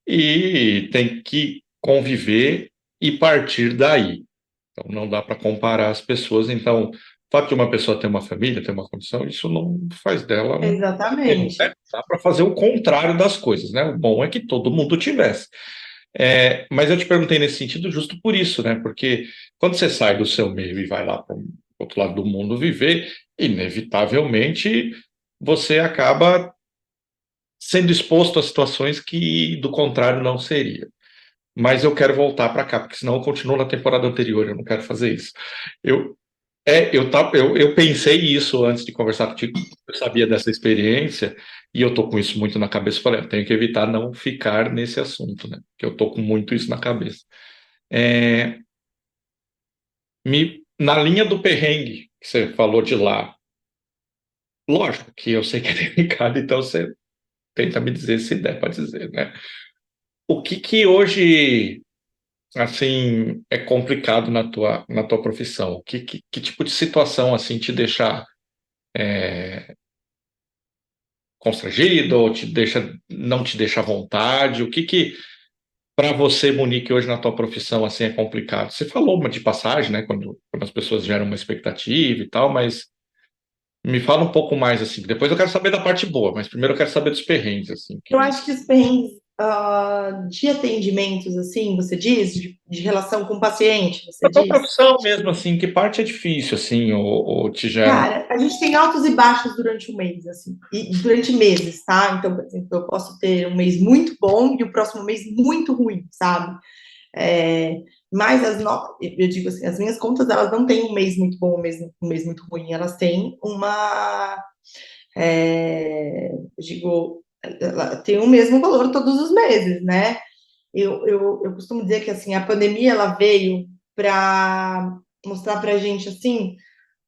e tem que conviver e partir daí. Então, não dá para comparar as pessoas. Então, o fato de uma pessoa ter uma família, ter uma condição, isso não faz dela um erro, Exatamente. né? Dá para fazer o contrário das coisas, né? O bom é que todo mundo tivesse. Mas eu te perguntei nesse sentido justo por isso, né? Porque quando você sai do seu meio e vai lá para o outro lado do mundo viver, inevitavelmente você acaba sendo exposto a situações que do contrário não seria. Mas eu quero voltar para cá, porque senão eu continuo na temporada anterior, eu não quero fazer isso. Eu, eu pensei isso antes de conversar contigo, eu sabia dessa experiência, e eu tô com isso muito na cabeça. Falei, eu tenho que evitar não ficar nesse assunto, né? Porque eu tô com muito isso na cabeça. É, na linha do perrengue que você falou de lá, lógico que eu sei que é delicado, então você tenta me dizer se der para dizer, né? O que que hoje assim é complicado na tua profissão? Que tipo de situação assim te deixa constrangido ou não te deixa à vontade? O que para você, Monique, hoje na tua profissão assim é complicado? Você falou uma de passagem, né, quando as pessoas geram uma expectativa e tal, mas me fala um pouco mais assim. Depois eu quero saber da parte boa, mas primeiro eu quero saber dos perrengues assim. Eu acho que os perrengues de atendimentos, assim, você diz, de relação com o paciente, você A tua diz. profissão mesmo assim, que parte é difícil assim ou te gera? Cara, a gente tem altos e baixos durante o mês, assim, e durante meses, tá? Então, por exemplo, eu posso ter um mês muito bom e o próximo mês muito ruim, sabe? É, mas eu digo assim, as minhas contas, elas não têm um mês muito bom, um mês muito ruim, elas têm eu digo, ela tem o mesmo valor todos os meses, né? Eu costumo dizer que, assim, a pandemia, ela veio para mostrar para a gente, assim,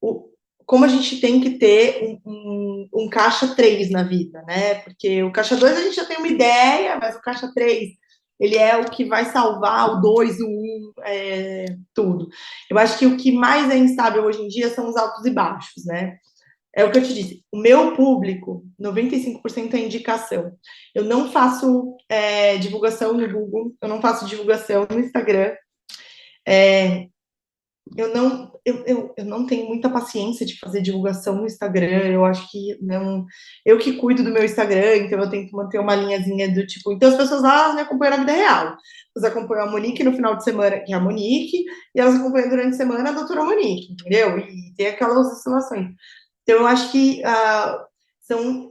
o, como a gente tem que ter um caixa 3 na vida, né? Porque o caixa 2 a gente já tem uma ideia, mas o caixa 3 ele é o que vai salvar o 2 o um, tudo. Eu acho que o que mais é instável hoje em dia são os altos e baixos, né? É o que eu te disse, o meu público, 95% é indicação. Eu não faço divulgação no Google, eu não faço divulgação no Instagram, eu não tenho muita paciência de fazer divulgação no Instagram. Eu acho que não. Eu que cuido do meu Instagram, então eu tento manter uma linhazinha do tipo. Então as pessoas lá elas me acompanham na vida real. Elas acompanham a Monique no final de semana, que é a Monique, e elas acompanham durante a semana a doutora Monique, entendeu? E tem aquelas oscilações. Então eu acho que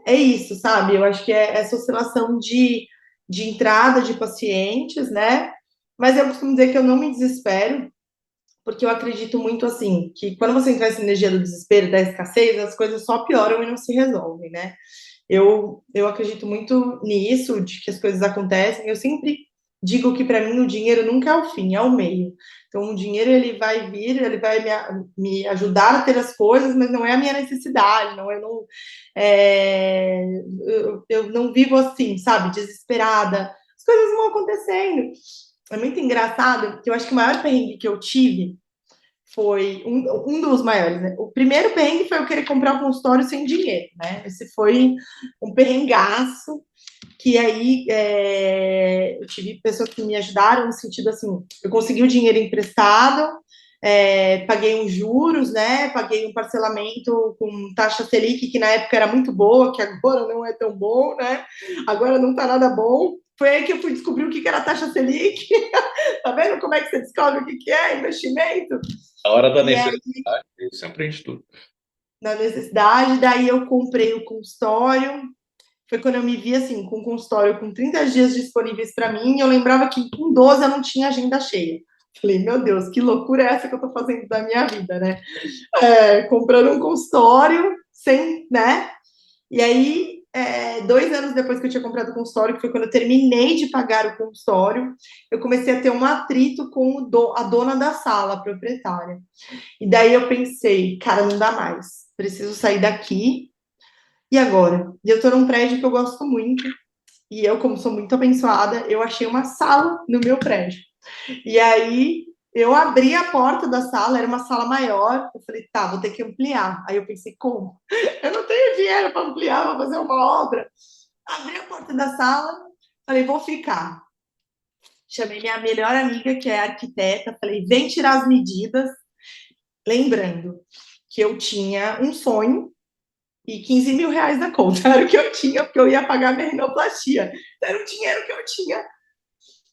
é isso, sabe? Eu acho que é essa oscilação de entrada de pacientes, né? Mas eu costumo dizer que eu não me desespero, porque eu acredito muito assim, que quando você entra nessa energia do desespero, da escassez, as coisas só pioram e não se resolvem, né? Eu acredito muito nisso, de que as coisas acontecem. Eu sempre digo que para mim o dinheiro nunca é o fim, é o meio. Então o dinheiro ele vai vir, ele vai me ajudar a ter as coisas, mas não é a minha necessidade, não, eu não vivo assim, sabe, desesperada. As coisas vão acontecendo. É muito engraçado, porque eu acho que o maior perrengue que eu tive foi um dos maiores, né? O primeiro perrengue foi eu querer comprar um consultório sem dinheiro, né? Esse foi um perrengaço, que aí eu tive pessoas que me ajudaram no sentido assim, eu consegui o dinheiro emprestado, paguei uns juros, né? Paguei um parcelamento com taxa Selic, que na época era muito boa, que agora não é tão bom, né? Agora não tá nada bom. Foi aí que eu fui descobrir o que era taxa Selic. Tá vendo como é que você descobre o que é investimento? Na hora da E aí, necessidade, você aprende tudo. na necessidade, daí eu comprei o consultório. Foi quando eu me vi assim, com o consultório com 30 dias disponíveis para mim. Eu lembrava que com 12 eu não tinha agenda cheia. Falei, meu Deus, que loucura é essa que eu tô fazendo da minha vida, né? Comprando um consultório sem, né? E aí, 2 anos depois que eu tinha comprado o consultório, que foi quando eu terminei de pagar o consultório, eu comecei a ter um atrito com a dona da sala, a proprietária. E daí eu pensei, cara, não dá mais. Preciso sair daqui. E agora? E eu tô num prédio que eu gosto muito. E eu, como sou muito abençoada, eu achei uma sala no meu prédio. E aí eu abri a porta da sala, era uma sala maior. Eu falei, tá, vou ter que ampliar. Aí eu pensei, como? Eu não tenho dinheiro para ampliar, vou fazer uma obra. Abri a porta da sala, falei, vou ficar. Chamei minha melhor amiga, que é arquiteta, falei, vem tirar as medidas. Lembrando que eu tinha um sonho e 15 mil reais na conta. Era o que eu tinha, porque eu ia pagar minha rinoplastia. Era o dinheiro que eu tinha.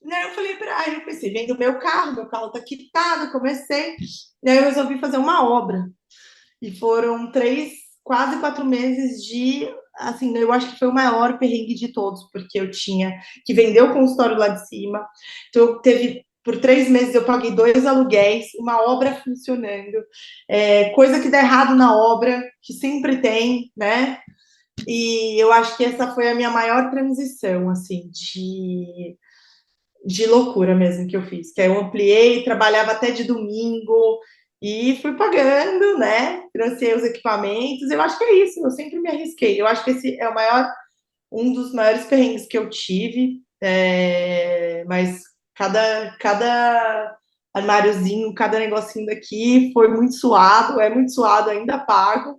Né, aí eu pensei, vendo meu carro tá quitado, comecei, e aí eu resolvi fazer uma obra. E foram 3, quase 4 meses de, assim, eu acho que foi o maior perrengue de todos, porque eu tinha que vender o consultório lá de cima. Então, por 3 meses eu paguei 2 aluguéis, uma obra funcionando, coisa que dá errado na obra, que sempre tem, né? E eu acho que essa foi a minha maior transição, assim, de loucura mesmo que eu fiz, que aí eu ampliei, trabalhava até de domingo e fui pagando, né? Financei os equipamentos. Eu acho que é isso, eu sempre me arrisquei. Eu acho que esse é um dos maiores perrengues que eu tive, mas cada armáriozinho, cada negocinho daqui foi muito suado, é muito suado, ainda pago.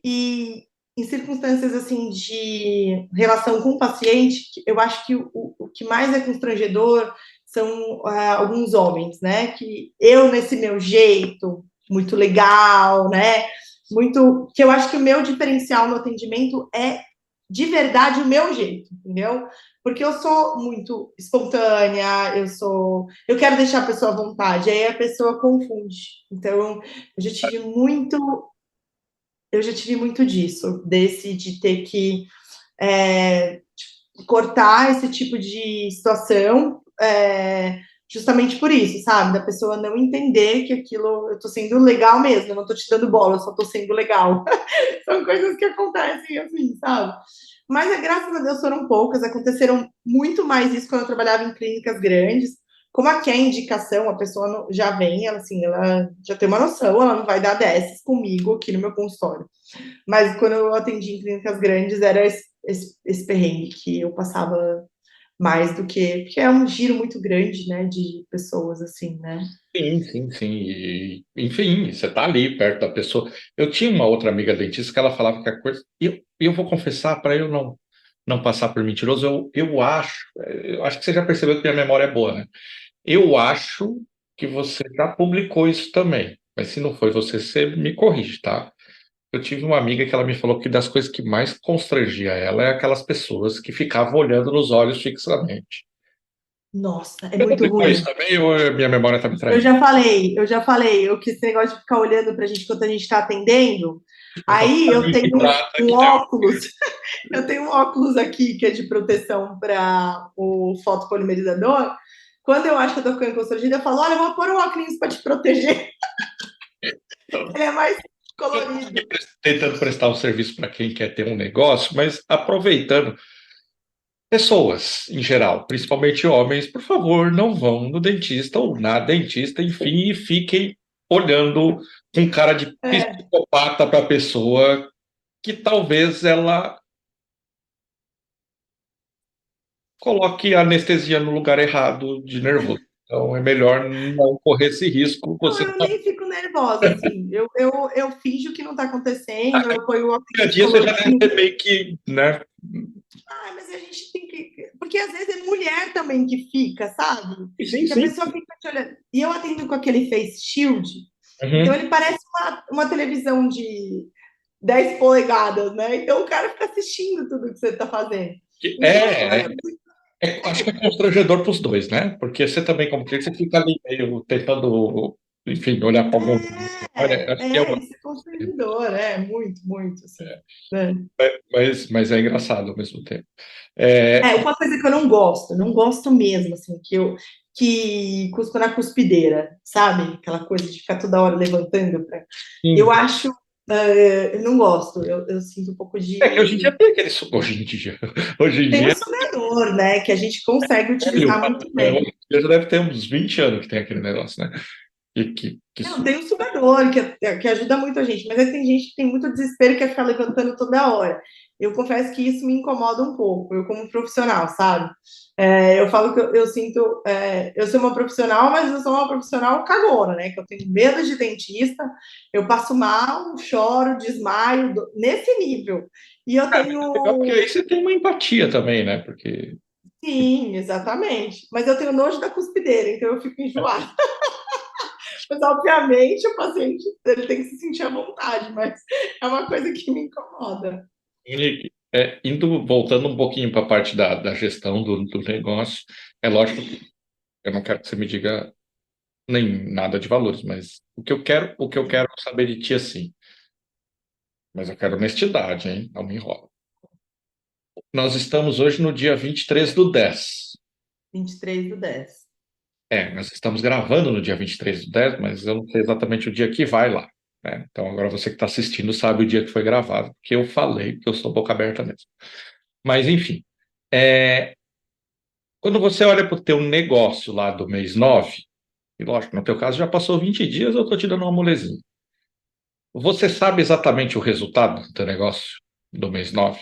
E em circunstâncias assim de relação com o paciente, eu acho que o que mais é constrangedor são alguns homens, né? Que eu, nesse meu jeito, muito legal, né? Muito. Que eu acho que o meu diferencial no atendimento é de verdade o meu jeito, entendeu? Porque eu sou muito espontânea, eu quero deixar a pessoa à vontade, aí a pessoa confunde. Então, eu já tive muito eu já tive muito disso, de ter que cortar esse tipo de situação, justamente por isso, sabe? Da pessoa não entender que aquilo, eu tô sendo legal mesmo, eu não tô te dando bola, eu só tô sendo legal. São coisas que acontecem assim, sabe? Mas, graças a Deus, foram poucas, aconteceram muito mais isso quando eu trabalhava em clínicas grandes. Como aqui é indicação, a pessoa já vem, ela, assim, ela já tem uma noção, ela não vai dar dessas comigo aqui no meu consultório. Mas quando eu atendi em clínicas grandes, era esse perrengue que eu passava mais do que. Porque é um giro muito grande, né, de pessoas, assim, né? Sim, sim, sim. E, enfim, você está ali perto da pessoa. Eu tinha uma outra amiga dentista que ela falava que a coisa. Eu vou confessar, para eu não passar por mentiroso, eu acho que você já percebeu que minha memória é boa, né? Eu acho que você já publicou isso também. Mas se não foi você, você me corrige, tá? Eu tive uma amiga que ela me falou que das coisas que mais constrangia ela é aquelas pessoas que ficavam olhando nos olhos fixamente. Nossa, é Você muito publicou isso ruim. também ou a minha memória está me Eu traindo? já falei, eu já falei, eu que esse negócio de ficar olhando pra gente enquanto a gente tá atendendo. Eu falo, Aí eu tenho prata um que óculos, eu tenho um óculos aqui que é de proteção para o fotopolimerizador. Quando eu acho que eu tô ficando constrangida, eu falo: olha, eu vou pôr um óculos para te proteger. deu. Ele é mais colorido. Tentando prestar um serviço para quem quer ter um negócio, mas aproveitando. Pessoas, em geral, principalmente homens, por favor, não vão no dentista ou na dentista, enfim, e fiquem olhando com cara de É, psicopata para a pessoa que talvez ela coloque a anestesia no lugar errado de nervoso. Então é melhor não correr esse risco. não, Você eu tá nem fico nervosa, assim. Eu finjo que não tá acontecendo, eu ponho o no dia a óculos dia, você já deve colorido. ter meio que, né? Ah, mas a gente tem que. Porque às vezes é mulher também que fica, sabe? Sim, Que a sim. pessoa fica te olhando. E eu atendo com aquele face shield, então Uhum. ele parece uma televisão de 10 polegadas, né? Então o cara fica assistindo tudo que você tá fazendo. Então, É, acho que é constrangedor para os dois, né? Porque você também, como cliente, você fica ali meio tentando, enfim, olhar para algum. Acho que é uma. isso é constrangedor, muito, muito, assim. Né? Mas é engraçado ao mesmo tempo. É, Uma coisa que eu não gosto mesmo, assim, que cuspa na cuspideira, sabe? Aquela coisa de ficar toda hora levantando. Eu sim. acho, eu não gosto, eu sinto um pouco É que hoje em dia de. tem aquele. Hoje em dia. Hoje em Tem um dia, sugador, né? Que a gente consegue velho, utilizar muito hoje bem. em dia já deve ter uns 20 anos que tem aquele negócio, né? Que Não, tem um sugador que ajuda muito a gente, mas aí tem gente que tem muito desespero e quer ficar levantando toda hora. Eu confesso que isso me incomoda um pouco, eu como profissional, sabe? Eu falo que eu sinto, eu sou uma profissional, mas eu sou uma profissional cagona, né? Que eu tenho medo de dentista, eu passo mal, choro, desmaio, nesse nível. E eu legal, porque tenho. aí você tem uma empatia também, né? Porque. Sim, exatamente. Mas eu tenho nojo da cuspideira, então eu fico enjoada. Mas, obviamente, o paciente ele tem que se sentir à vontade, mas é uma coisa que me incomoda. Voltando um pouquinho para a parte da gestão do negócio, é lógico que eu não quero que você me diga nem nada de valores, mas o que eu quero saber de ti assim, mas eu quero honestidade, hein? Não me enrola. Nós estamos hoje no dia 23/10. 23/10. Nós estamos gravando no dia 23/10, mas eu não sei exatamente o dia que vai lá, né? Então agora você que está assistindo sabe o dia que foi gravado, porque eu falei, porque eu sou boca aberta mesmo. Mas enfim, é, quando você olha para o teu negócio lá do mês 9, e lógico, no teu caso já passou 20 dias, eu estou te dando uma molezinha. Você sabe exatamente o resultado do teu negócio do mês 9?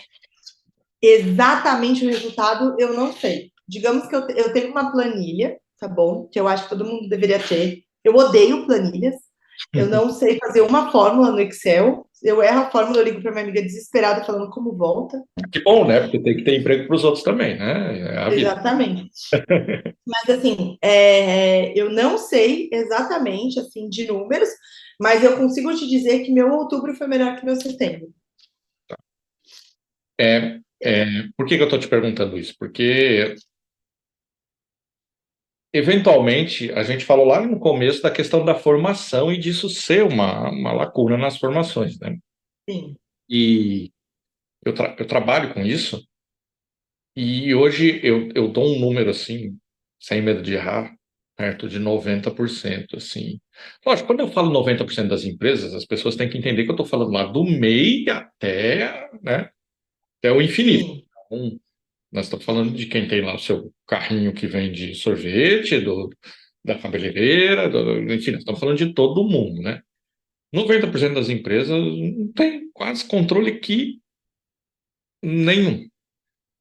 Exatamente o resultado eu não sei. Digamos que eu tenho uma planilha, tá bom? Que eu acho que todo mundo deveria ter. Eu odeio planilhas. Eu não sei fazer uma fórmula no Excel. Eu erro a fórmula, eu ligo para minha amiga desesperada falando como volta. Que bom, né? Porque tem que ter emprego para os outros também, né? É a vida. Exatamente. Mas assim, eu não sei exatamente assim de números, mas eu consigo te dizer que meu outubro foi melhor que meu setembro. Por que que eu estou te perguntando isso? Porque eventualmente, a gente falou lá no começo da questão da formação e disso ser uma lacuna nas formações, né? Sim, E eu trabalho com isso, e hoje eu dou um número assim, sem medo de errar, perto de 90%, assim. Lógico, quando eu falo 90% das empresas, as pessoas têm que entender que eu estou falando lá do MEI até, né, até o infinito. sim, Então, nós estamos falando de quem tem lá o seu carrinho que vende sorvete, da cabeleireira, enfim, nós estamos falando de todo mundo, né? 90% das empresas não tem quase controle que nenhum.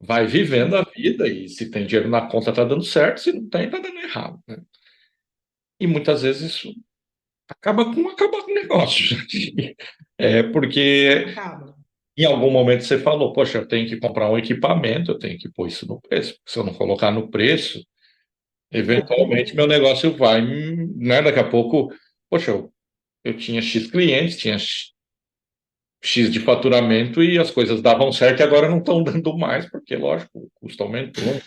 Vai vivendo a vida e se tem dinheiro na conta está dando certo, se não tem, está dando errado, né? E muitas vezes isso acaba com o negócio. Porque acaba. em algum momento você falou, poxa, eu tenho que comprar um equipamento, eu tenho que pôr isso no preço. Se eu não colocar no preço, eventualmente Exatamente. meu negócio vai, né? Daqui a pouco, poxa, eu tinha X clientes, tinha X de faturamento e as coisas davam certo e agora não estão dando mais, porque, lógico, o custo aumentou.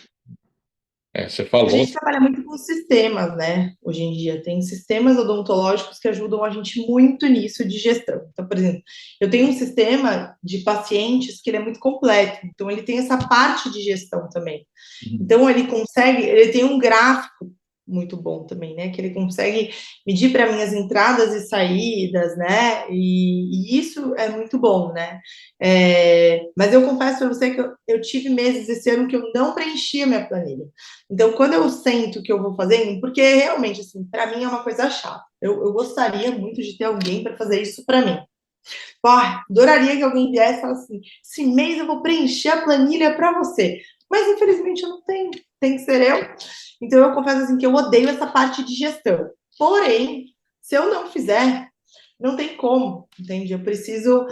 Você A falou. gente trabalha muito com sistemas, né? Hoje em dia, tem sistemas odontológicos que ajudam a gente muito nisso de gestão. Então, por exemplo, eu tenho um sistema de pacientes que ele é muito completo, então ele tem essa parte de gestão também. Então, ele tem um gráfico muito bom também, né? Que ele consegue medir para mim as entradas e saídas, né? E isso é muito bom, né? Mas eu confesso para você que eu tive meses esse ano que eu não preenchia minha planilha. Então, quando eu sento que eu vou fazendo, porque realmente, assim, para mim é uma coisa chata. Eu gostaria muito de ter alguém para fazer isso para mim. Adoraria que alguém viesse e falasse assim: esse mês eu vou preencher a planilha para você. Mas infelizmente eu não tenho, tem que ser eu. Então eu confesso assim que eu odeio essa parte de gestão. Porém, se eu não fizer, não tem como, entende? Eu preciso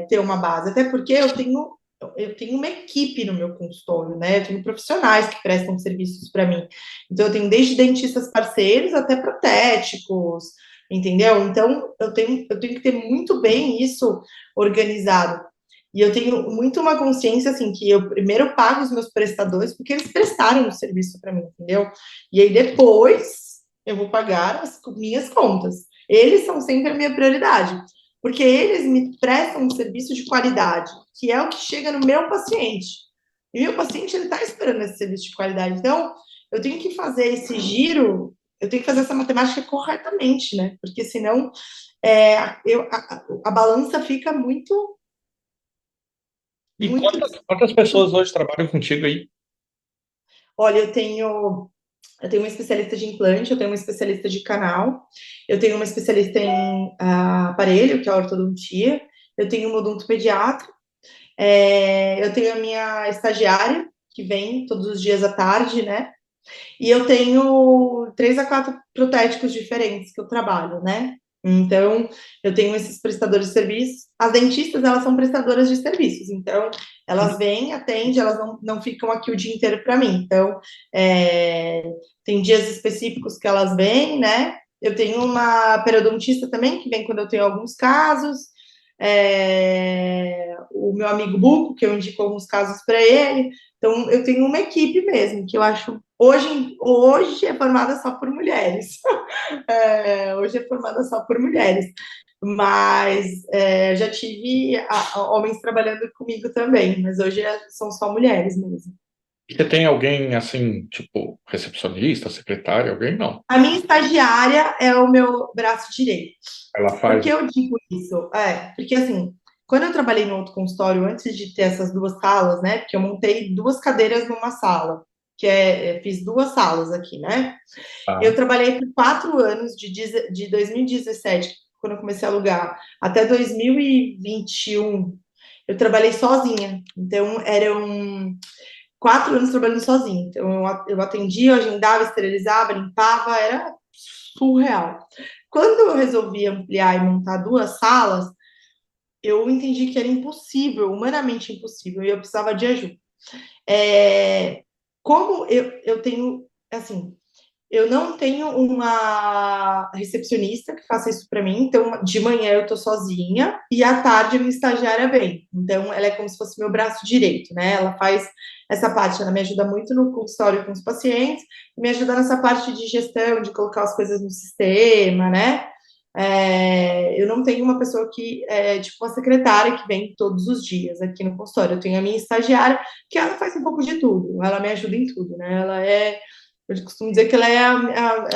ter uma base, até porque eu tenho uma equipe no meu consultório, né? Eu tenho profissionais que prestam serviços para mim. Então, eu tenho desde dentistas parceiros até protéticos, entendeu? Então, eu tenho que ter muito bem isso organizado. E eu tenho muito uma consciência, assim, que eu primeiro pago os meus prestadores, porque eles prestaram o serviço para mim, entendeu? E aí depois eu vou pagar as minhas contas. Eles são sempre a minha prioridade, porque eles me prestam um serviço de qualidade, que é o que chega no meu paciente. E o meu paciente, ele está esperando esse serviço de qualidade. Então, eu tenho que fazer esse giro, eu tenho que fazer essa matemática corretamente, né? Porque senão a balança fica muito, E muito. quantas pessoas hoje trabalham contigo aí? Olha, eu tenho uma especialista de implante, eu tenho uma especialista de canal, eu tenho uma especialista em aparelho, que é a ortodontia, eu tenho um odonto pediatra, eu tenho a minha estagiária, que vem todos os dias à tarde, né? E eu tenho 3 a 4 protéticos diferentes que eu trabalho, né? Então, eu tenho esses prestadores de serviços. As dentistas, elas são prestadoras de serviços. Então, elas vêm, atendem, elas não ficam aqui o dia inteiro para mim. Então, tem dias específicos que elas vêm, né? Eu tenho uma periodontista também, que vem quando eu tenho alguns casos. o meu amigo Buco, que eu indico alguns casos para ele. Então, eu tenho uma equipe mesmo, que eu acho, hoje é formada só por mulheres. Hoje é formada só por mulheres. Mas já tive homens trabalhando comigo também, mas hoje são só mulheres mesmo. Você tem alguém assim, tipo, recepcionista, secretária, alguém? Não. A minha estagiária é o meu braço direito. Ela Por faz. que eu digo isso? Porque assim, quando eu trabalhei no outro consultório, antes de ter essas duas salas, né? Porque eu montei duas cadeiras numa sala, fiz duas salas aqui, né? Eu Tá. trabalhei por 4 anos, de 2017, quando eu comecei a alugar, até 2021, eu trabalhei sozinha. Então, eram 4 anos trabalhando sozinha. Então, eu atendia, eu agendava, esterilizava, limpava, era surreal. Quando eu resolvi ampliar e montar duas salas, eu entendi que era impossível, humanamente impossível, e eu precisava de ajuda. Como eu tenho, assim, eu não tenho uma recepcionista que faça isso para mim, então de manhã eu tô sozinha e à tarde a minha estagiária vem. Então ela é como se fosse meu braço direito, né? Ela faz essa parte, ela me ajuda muito no consultório com os pacientes, me ajuda nessa parte de gestão, de colocar as coisas no sistema, né? Eu não tenho uma pessoa que é tipo uma secretária que vem todos os dias aqui no consultório. Eu tenho a minha estagiária, que ela faz um pouco de tudo, ela me ajuda em tudo, né? Eu costumo dizer que ela é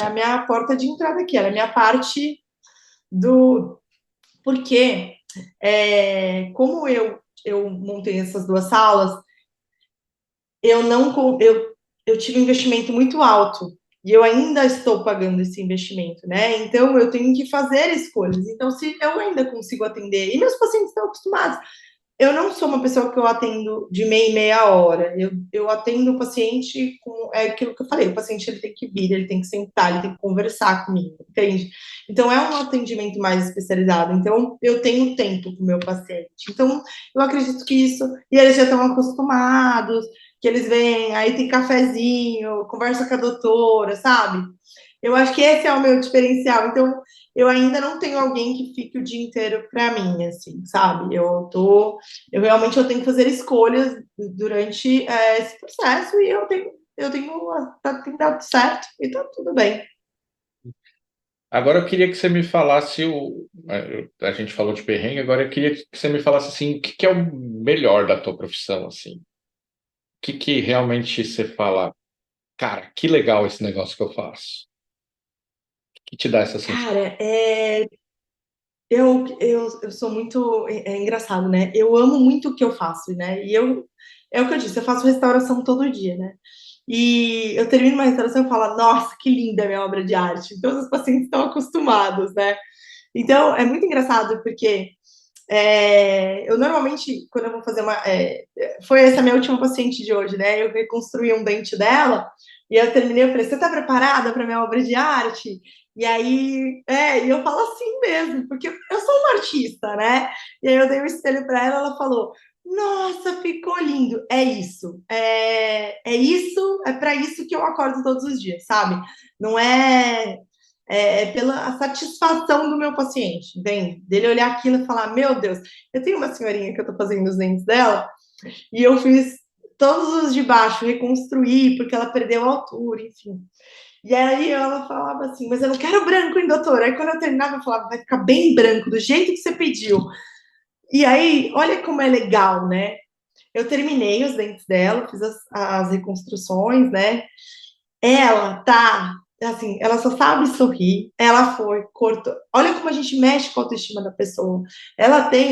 a minha porta de entrada aqui, ela é a minha parte do. Porque, como eu montei essas duas salas, eu não eu tive um investimento muito alto e eu ainda estou pagando esse investimento, né? Então eu tenho que fazer escolhas. Então, se eu ainda consigo atender, e meus pacientes estão acostumados, eu não sou uma pessoa que eu atendo de meia em meia hora. Eu atendo o paciente com aquilo que eu falei, o paciente ele tem que vir, ele tem que sentar, ele tem que conversar comigo, entende? Então é um atendimento mais especializado. Então eu tenho tempo com o meu paciente. Então eu acredito que isso, e eles já estão acostumados, que eles vêm, aí tem cafezinho, conversa com a doutora, sabe? Eu acho que esse é o meu diferencial. Então, eu ainda não tenho alguém que fique o dia inteiro para mim, assim, sabe? Eu realmente eu tenho que fazer escolhas durante esse processo e tem dado certo e tá tudo bem. Agora eu queria que você me falasse a gente falou de perrengue, agora eu queria que você me falasse assim, o que que é o melhor da tua profissão, assim? O que que realmente você fala, cara, que legal esse negócio que eu faço? O que te dá essa sensação? Cara, eu sou muito. É engraçado, né? Eu amo muito o que eu faço, né? É o que eu disse, eu faço restauração todo dia, né? E eu termino uma restauração e falo, nossa, que linda a minha obra de arte. Então, os pacientes estão acostumados, né? Então, é muito engraçado, porque eu normalmente, quando eu vou fazer uma. Foi essa minha última paciente de hoje, né? Eu reconstruí um dente dela e eu terminei. Eu falei: Você está preparada para minha obra de arte? E aí, e eu falo assim mesmo, porque eu sou uma artista, né? E aí eu dei um espelho para ela, ela falou: Nossa, ficou lindo. É isso. É isso, é para isso que eu acordo todos os dias, sabe? Não pela satisfação do meu paciente, entende? Dele olhar aquilo e falar, meu Deus, eu tenho uma senhorinha que eu tô fazendo os dentes dela, e eu fiz todos os de baixo, reconstruir, porque ela perdeu a altura, enfim. E aí ela falava assim, mas eu não quero branco, hein, doutora? Aí quando eu terminava, eu falava, vai ficar bem branco, do jeito que você pediu. E aí, olha como é legal, né? Eu terminei os dentes dela, fiz as reconstruções, né? Ela tá, assim, ela só sabe sorrir. Ela foi, cortou. Olha como a gente mexe com a autoestima da pessoa. Ela tem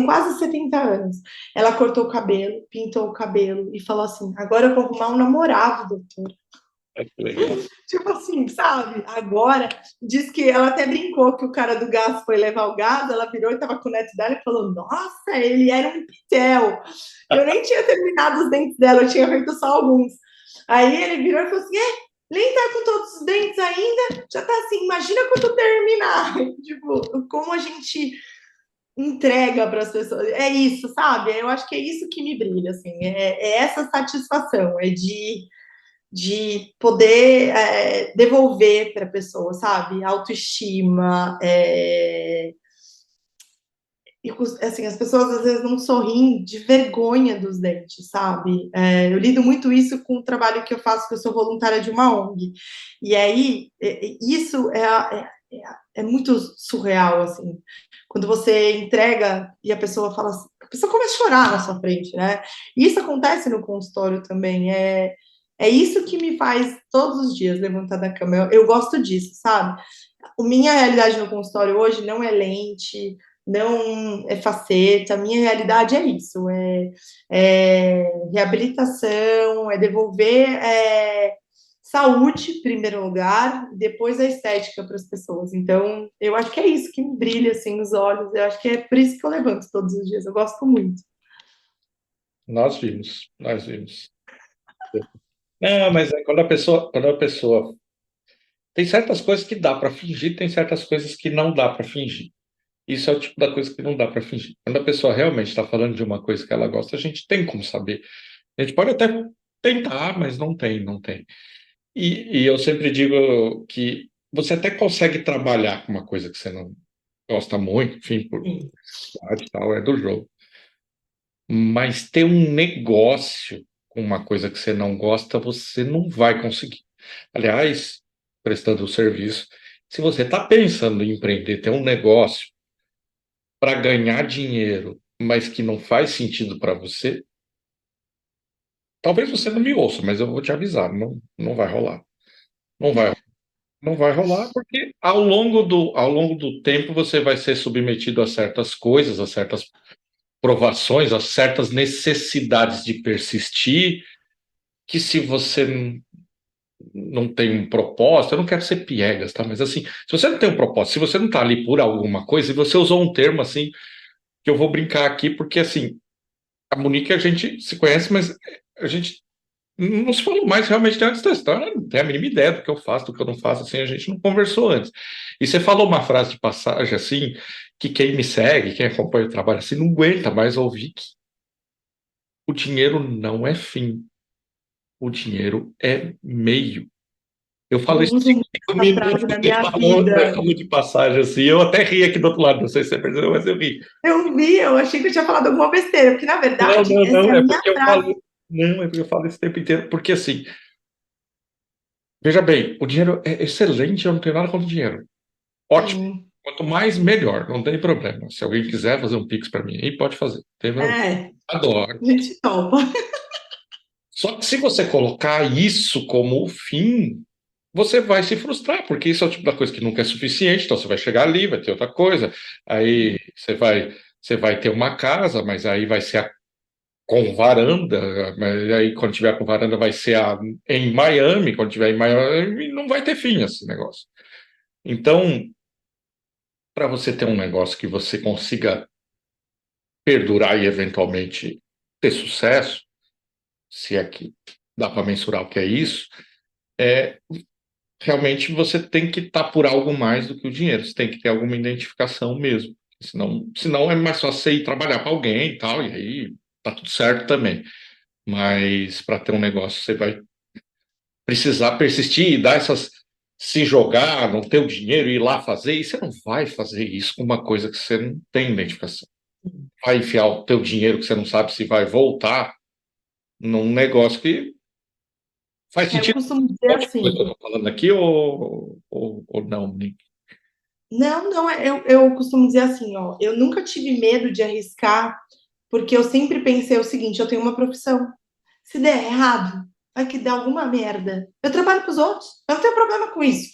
quase 70 anos. Ela cortou o cabelo, pintou o cabelo e falou assim: agora eu vou arrumar um namorado, doutor. É que legal. Tipo assim, sabe? Agora, diz que ela até brincou que o cara do gás foi levar o gás, ela virou e tava com o neto dela e falou: Nossa, ele era um pitel. Eu nem tinha terminado os dentes dela, eu tinha feito só alguns. Aí ele virou e falou assim: nem tá com todos os dentes ainda, já tá assim, imagina quando terminar. Tipo, como a gente entrega para as pessoas. É isso, sabe? Eu acho que é isso que me brilha, assim, é essa satisfação, de poder devolver para a pessoa, sabe? Autoestima, assim, as pessoas às vezes não sorriem de vergonha dos dentes, sabe? Eu lido muito isso com o trabalho que eu faço, que eu sou voluntária de uma ONG. E aí, isso é muito surreal, assim. Quando você entrega e a pessoa fala assim, a pessoa começa a chorar na sua frente, né? E isso acontece no consultório também. É isso que me faz todos os dias levantar da cama. Eu gosto disso, sabe? A minha realidade no consultório hoje não é lente, não é faceta, a minha realidade é isso, é reabilitação, é devolver saúde, em primeiro lugar, e depois a estética para as pessoas. Então, eu acho que é isso que me brilha, assim, nos olhos, eu acho que é por isso que eu levanto todos os dias, eu gosto muito. Nós vimos, nós vimos. Não, mas é quando a pessoa tem certas coisas que dá para fingir, tem certas coisas que não dá para fingir. Isso é o tipo da coisa que não dá para fingir. Quando a pessoa realmente está falando de uma coisa que ela gosta, a gente tem como saber. A gente pode até tentar, mas não tem. E eu sempre digo que você até consegue trabalhar com uma coisa que você não gosta muito, enfim, por Sim. idade e tal, é do jogo. Mas ter um negócio com uma coisa que você não gosta, você não vai conseguir. Aliás, prestando o serviço, se você está pensando em empreender, ter um negócio para ganhar dinheiro, mas que não faz sentido para você, talvez você não me ouça, mas eu vou te avisar, não vai rolar. Não vai, não vai rolar porque ao longo do tempo você vai ser submetido a certas coisas, a certas provações, a certas necessidades de persistir, que se você não tem um propósito, eu não quero ser piegas, tá? Mas assim, se você não tem um propósito, se você não tá ali por alguma coisa, e você usou um termo assim, que eu vou brincar aqui, porque assim, a Monique a gente se conhece, mas a gente não se falou mais realmente antes da história, não tem a mínima ideia do que eu faço, do que eu não faço, assim, a gente não conversou antes. E você falou uma frase de passagem, assim, que quem me segue, quem acompanha o trabalho, assim, não aguenta mais ouvir que o dinheiro não é fim, o dinheiro é meio. Eu falo Eu isso uso em muito 5 minutos, frase na você minha falou, você vida. falou de passagem, assim, eu até ri aqui do outro lado, não sei se você percebeu, mas eu ri. Eu vi, eu achei que eu tinha falado alguma besteira, porque na Não, verdade não, essa é não, a é minha porque eu frase. falo, não, é porque eu falo isso o tempo inteiro, porque assim, veja bem, o dinheiro é excelente, eu não tenho nada contra o dinheiro. Ótimo. Sim. Quanto mais, melhor. Não tem problema. Se alguém quiser fazer um Pix para mim, aí pode fazer. Não tem problema. A Adoro. gente topa. Só que se você colocar isso como o fim, você vai se frustrar, porque isso é o tipo da coisa que nunca é suficiente. Então você vai chegar ali, vai ter outra coisa. Aí você vai ter uma casa, mas aí vai ser com varanda. Mas aí quando tiver com varanda vai ser em Miami. Quando tiver em Miami, não vai ter fim esse negócio. Então, para você ter um negócio que você consiga perdurar e eventualmente ter sucesso, se é que dá para mensurar o que é isso, é realmente você tem que estar por algo mais do que o dinheiro, você tem que ter alguma identificação mesmo. Senão é mais fácil você ir trabalhar para alguém e tal, e aí tá tudo certo também. Mas para ter um negócio, você vai precisar persistir e dar essas. Se jogar, não ter o dinheiro e ir lá fazer, e você não vai fazer isso com uma coisa que você não tem identificação. Vai enfiar o teu dinheiro que você não sabe se vai voltar num negócio que faz Eu sentido costumo dizer qual tipo de coisa que assim. eu estou falando aqui ou não, Nick? Não, não, eu costumo dizer assim, ó, eu nunca tive medo de arriscar, porque eu sempre pensei o seguinte, eu tenho uma profissão. Se der errado, vai que der alguma merda. Eu trabalho para os outros, eu não tenho problema com isso.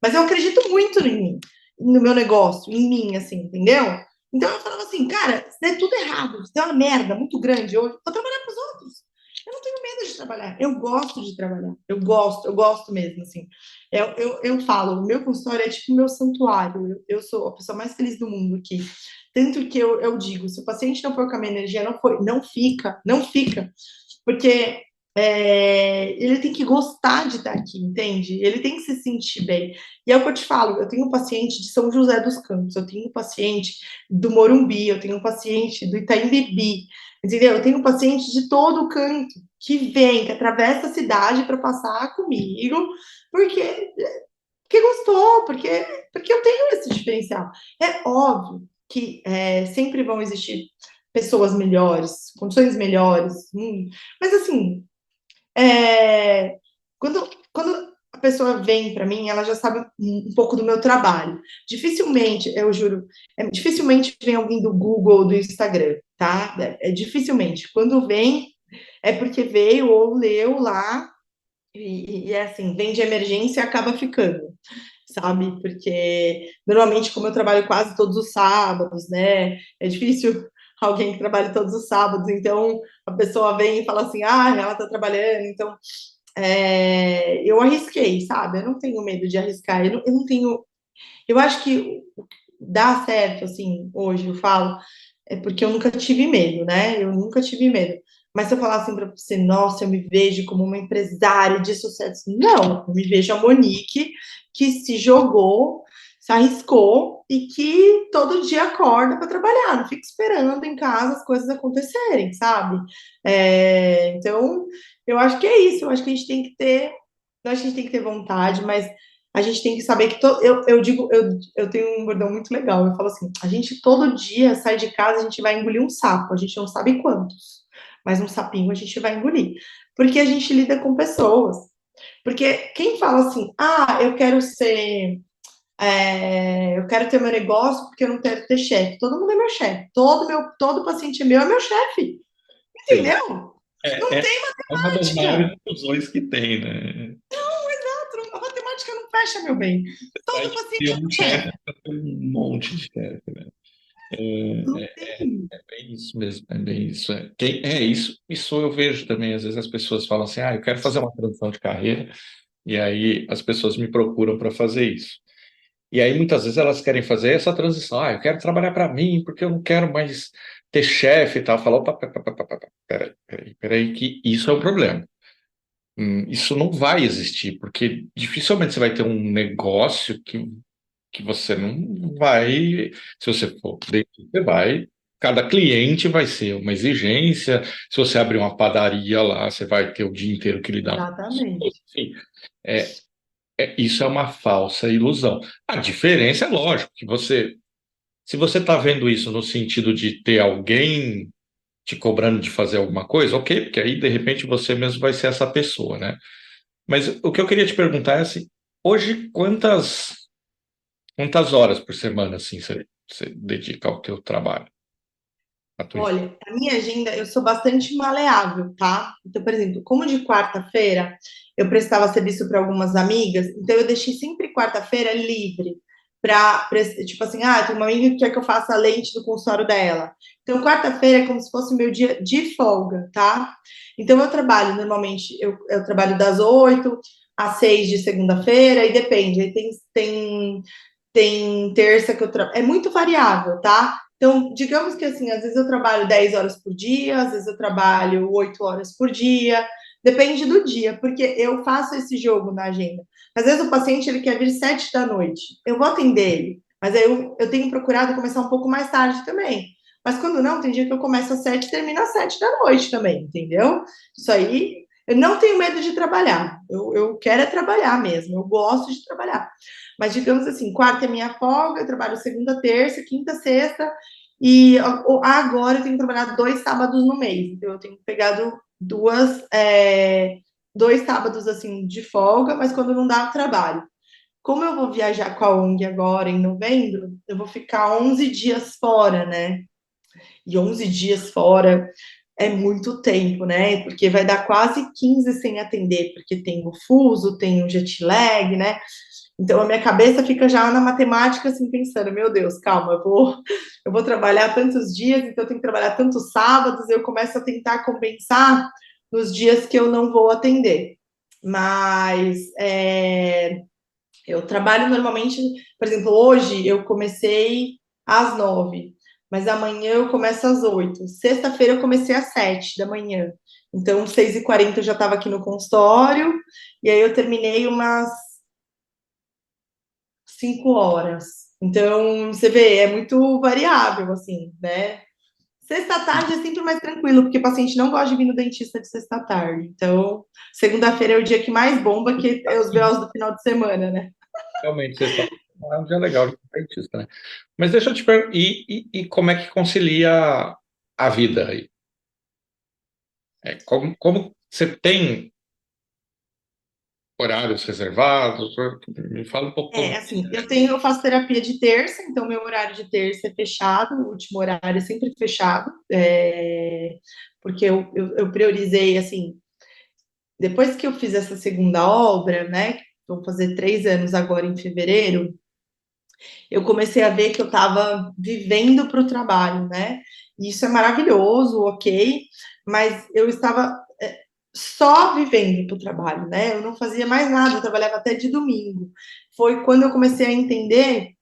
Mas eu acredito muito em mim, no meu negócio, em mim, assim, entendeu? Então eu falava assim, cara, se der tudo errado, se der uma merda muito grande hoje, vou trabalhar para os outros. Eu não tenho medo de trabalhar, eu gosto de trabalhar, eu gosto mesmo, assim. Eu falo, o meu consultório é tipo o meu santuário, eu sou a pessoa mais feliz do mundo aqui. Tanto que eu digo, se o paciente não for com a minha energia, não, for, não fica, porque ele tem que gostar de estar aqui, entende? Ele tem que se sentir bem. E é o que eu te falo, eu tenho um paciente de São José dos Campos, eu tenho um paciente do Morumbi, eu tenho um paciente do Itaim Bibi, entendeu? Eu tenho um paciente de todo o canto que vem, que atravessa a cidade para passar comigo, porque, porque gostou, porque eu tenho esse diferencial. É óbvio que sempre vão existir pessoas melhores, condições melhores, mas assim, quando a pessoa vem para mim, ela já sabe um pouco do meu trabalho. Dificilmente, eu juro, dificilmente vem alguém do Google ou do Instagram, tá? Dificilmente. Quando vem, é porque veio ou leu lá, e é assim, vem de emergência e acaba ficando, sabe? Porque normalmente, como eu trabalho quase todos os sábados, né? É difícil alguém que trabalhe todos os sábados, então a pessoa vem e fala assim, ah, ela tá trabalhando, então eu arrisquei, sabe? Eu não tenho medo de arriscar, eu não tenho. Eu acho que dá certo, assim, hoje eu falo, é porque eu nunca tive medo, né? Eu nunca tive medo. Mas se eu falar assim para você, nossa, eu me vejo como uma empresária de sucesso. Não, eu me vejo a Monique que se jogou, se arriscou e que todo dia acorda para trabalhar, não fica esperando em casa as coisas acontecerem, sabe? Então, eu acho que é isso, eu acho que a gente tem que ter, eu acho que a gente tem que ter vontade, mas a gente tem que saber que eu digo, eu tenho um bordão muito legal. Eu falo assim: a gente todo dia sai de casa, a gente vai engolir um sapo, a gente não sabe quantos, mas um sapinho a gente vai engolir, porque a gente lida com pessoas. Porque quem fala assim, ah, eu quero ter meu negócio porque eu não quero ter chefe. Todo mundo é meu chefe. Todo paciente meu é meu chefe. Sim. Entendeu? Não É, é, tem é uma das maiores matemática. ilusões que tem, né? A matemática não fecha, meu bem. Vai Todo ter paciente é um meu chefe chefe. para ter um monte de chefe, né? Não É, tem. é bem isso mesmo, é bem isso. Isso eu vejo também. Às vezes as pessoas falam assim, ah, eu quero fazer uma transição de carreira, e aí as pessoas me procuram para fazer isso. E aí muitas vezes elas querem fazer essa transição, ah, eu quero trabalhar para mim, porque eu não quero mais ter chefe e tal. Fala, opa, peraí, que isso é um problema. Isso não vai existir, porque dificilmente você vai ter um negócio que você não vai, se você for dentro, você vai, cada cliente vai ser uma exigência, se você abrir uma padaria lá, você vai ter o dia inteiro que lidar com pessoas, Exatamente. enfim, é, isso é uma falsa ilusão. A diferença é lógico que se você está vendo isso no sentido de ter alguém te cobrando de fazer alguma coisa, ok, porque aí de repente você mesmo vai ser essa pessoa, né? Mas o que eu queria te perguntar é assim, hoje quantas horas por semana assim você dedica ao teu trabalho, à tua... Olha, a minha agenda, eu sou bastante maleável, tá? Então, por exemplo, como de quarta-feira eu prestava serviço para algumas amigas, então eu deixei sempre quarta-feira livre para, tipo assim, ah, tem uma amiga que quer que eu faça a lente do consultório dela. Então, quarta-feira é como se fosse meu dia de folga, tá? Então, eu trabalho, normalmente, eu trabalho das 8 às 6 de segunda-feira, e depende, aí tem terça que eu trabalho, é muito variável, tá? Então, digamos que assim, às vezes eu trabalho 10 horas por dia, às vezes eu trabalho 8 horas por dia, depende do dia, porque eu faço esse jogo na agenda. Às vezes o paciente ele quer vir 7 da noite, eu vou atender ele, mas aí eu tenho procurado começar um pouco mais tarde também. Mas quando não, tem dia que eu começo às 7 e termino às 7 da noite também, entendeu? Isso aí, eu não tenho medo de trabalhar, eu quero é trabalhar mesmo, eu gosto de trabalhar. Mas digamos assim, quarta é minha folga, eu trabalho segunda, terça, quinta, sexta, e agora eu tenho trabalhado 2 sábados no mês. Então eu tenho pegado dois sábados assim de folga, mas quando não dá trabalho. Como eu vou viajar com a ONG agora em novembro, eu vou ficar 11 dias fora, né? E 11 dias fora é muito tempo, né? Porque vai dar quase 15 sem atender, porque tem o fuso, tem o jet lag, né? Então a minha cabeça fica já na matemática, assim, pensando, meu Deus, calma, eu vou trabalhar tantos dias, então eu tenho que trabalhar tantos sábados, eu começo a tentar compensar nos dias que eu não vou atender. Mas eu trabalho normalmente, por exemplo, hoje eu comecei às 9, mas amanhã eu começo às 8. Sexta-feira eu comecei às 7 da manhã. Então, 6h40 eu já estava aqui no consultório, e aí eu terminei umas 5 horas. Então, você vê, é muito variável, assim, né? Sexta-tarde é sempre mais tranquilo, porque o paciente não gosta de vir no dentista de sexta-tarde. Então, segunda-feira é o dia que mais bomba, que é os BOs do final de semana, né? Realmente, sexta É um dia legal de dentista, né? Mas deixa eu te perguntar, e como é que concilia a vida aí? Como você tem horários reservados? Me fala um pouco. Assim, eu faço terapia de terça, então meu horário de terça é fechado, o último horário é sempre fechado, porque eu priorizei, assim, depois que eu fiz essa segunda obra, né, vou fazer 3 anos agora em fevereiro, eu comecei a ver que eu estava vivendo para o trabalho, né? E isso é maravilhoso, ok, mas eu estava só vivendo para o trabalho, né? Eu não fazia mais nada, eu trabalhava até de domingo. Foi quando eu comecei a entender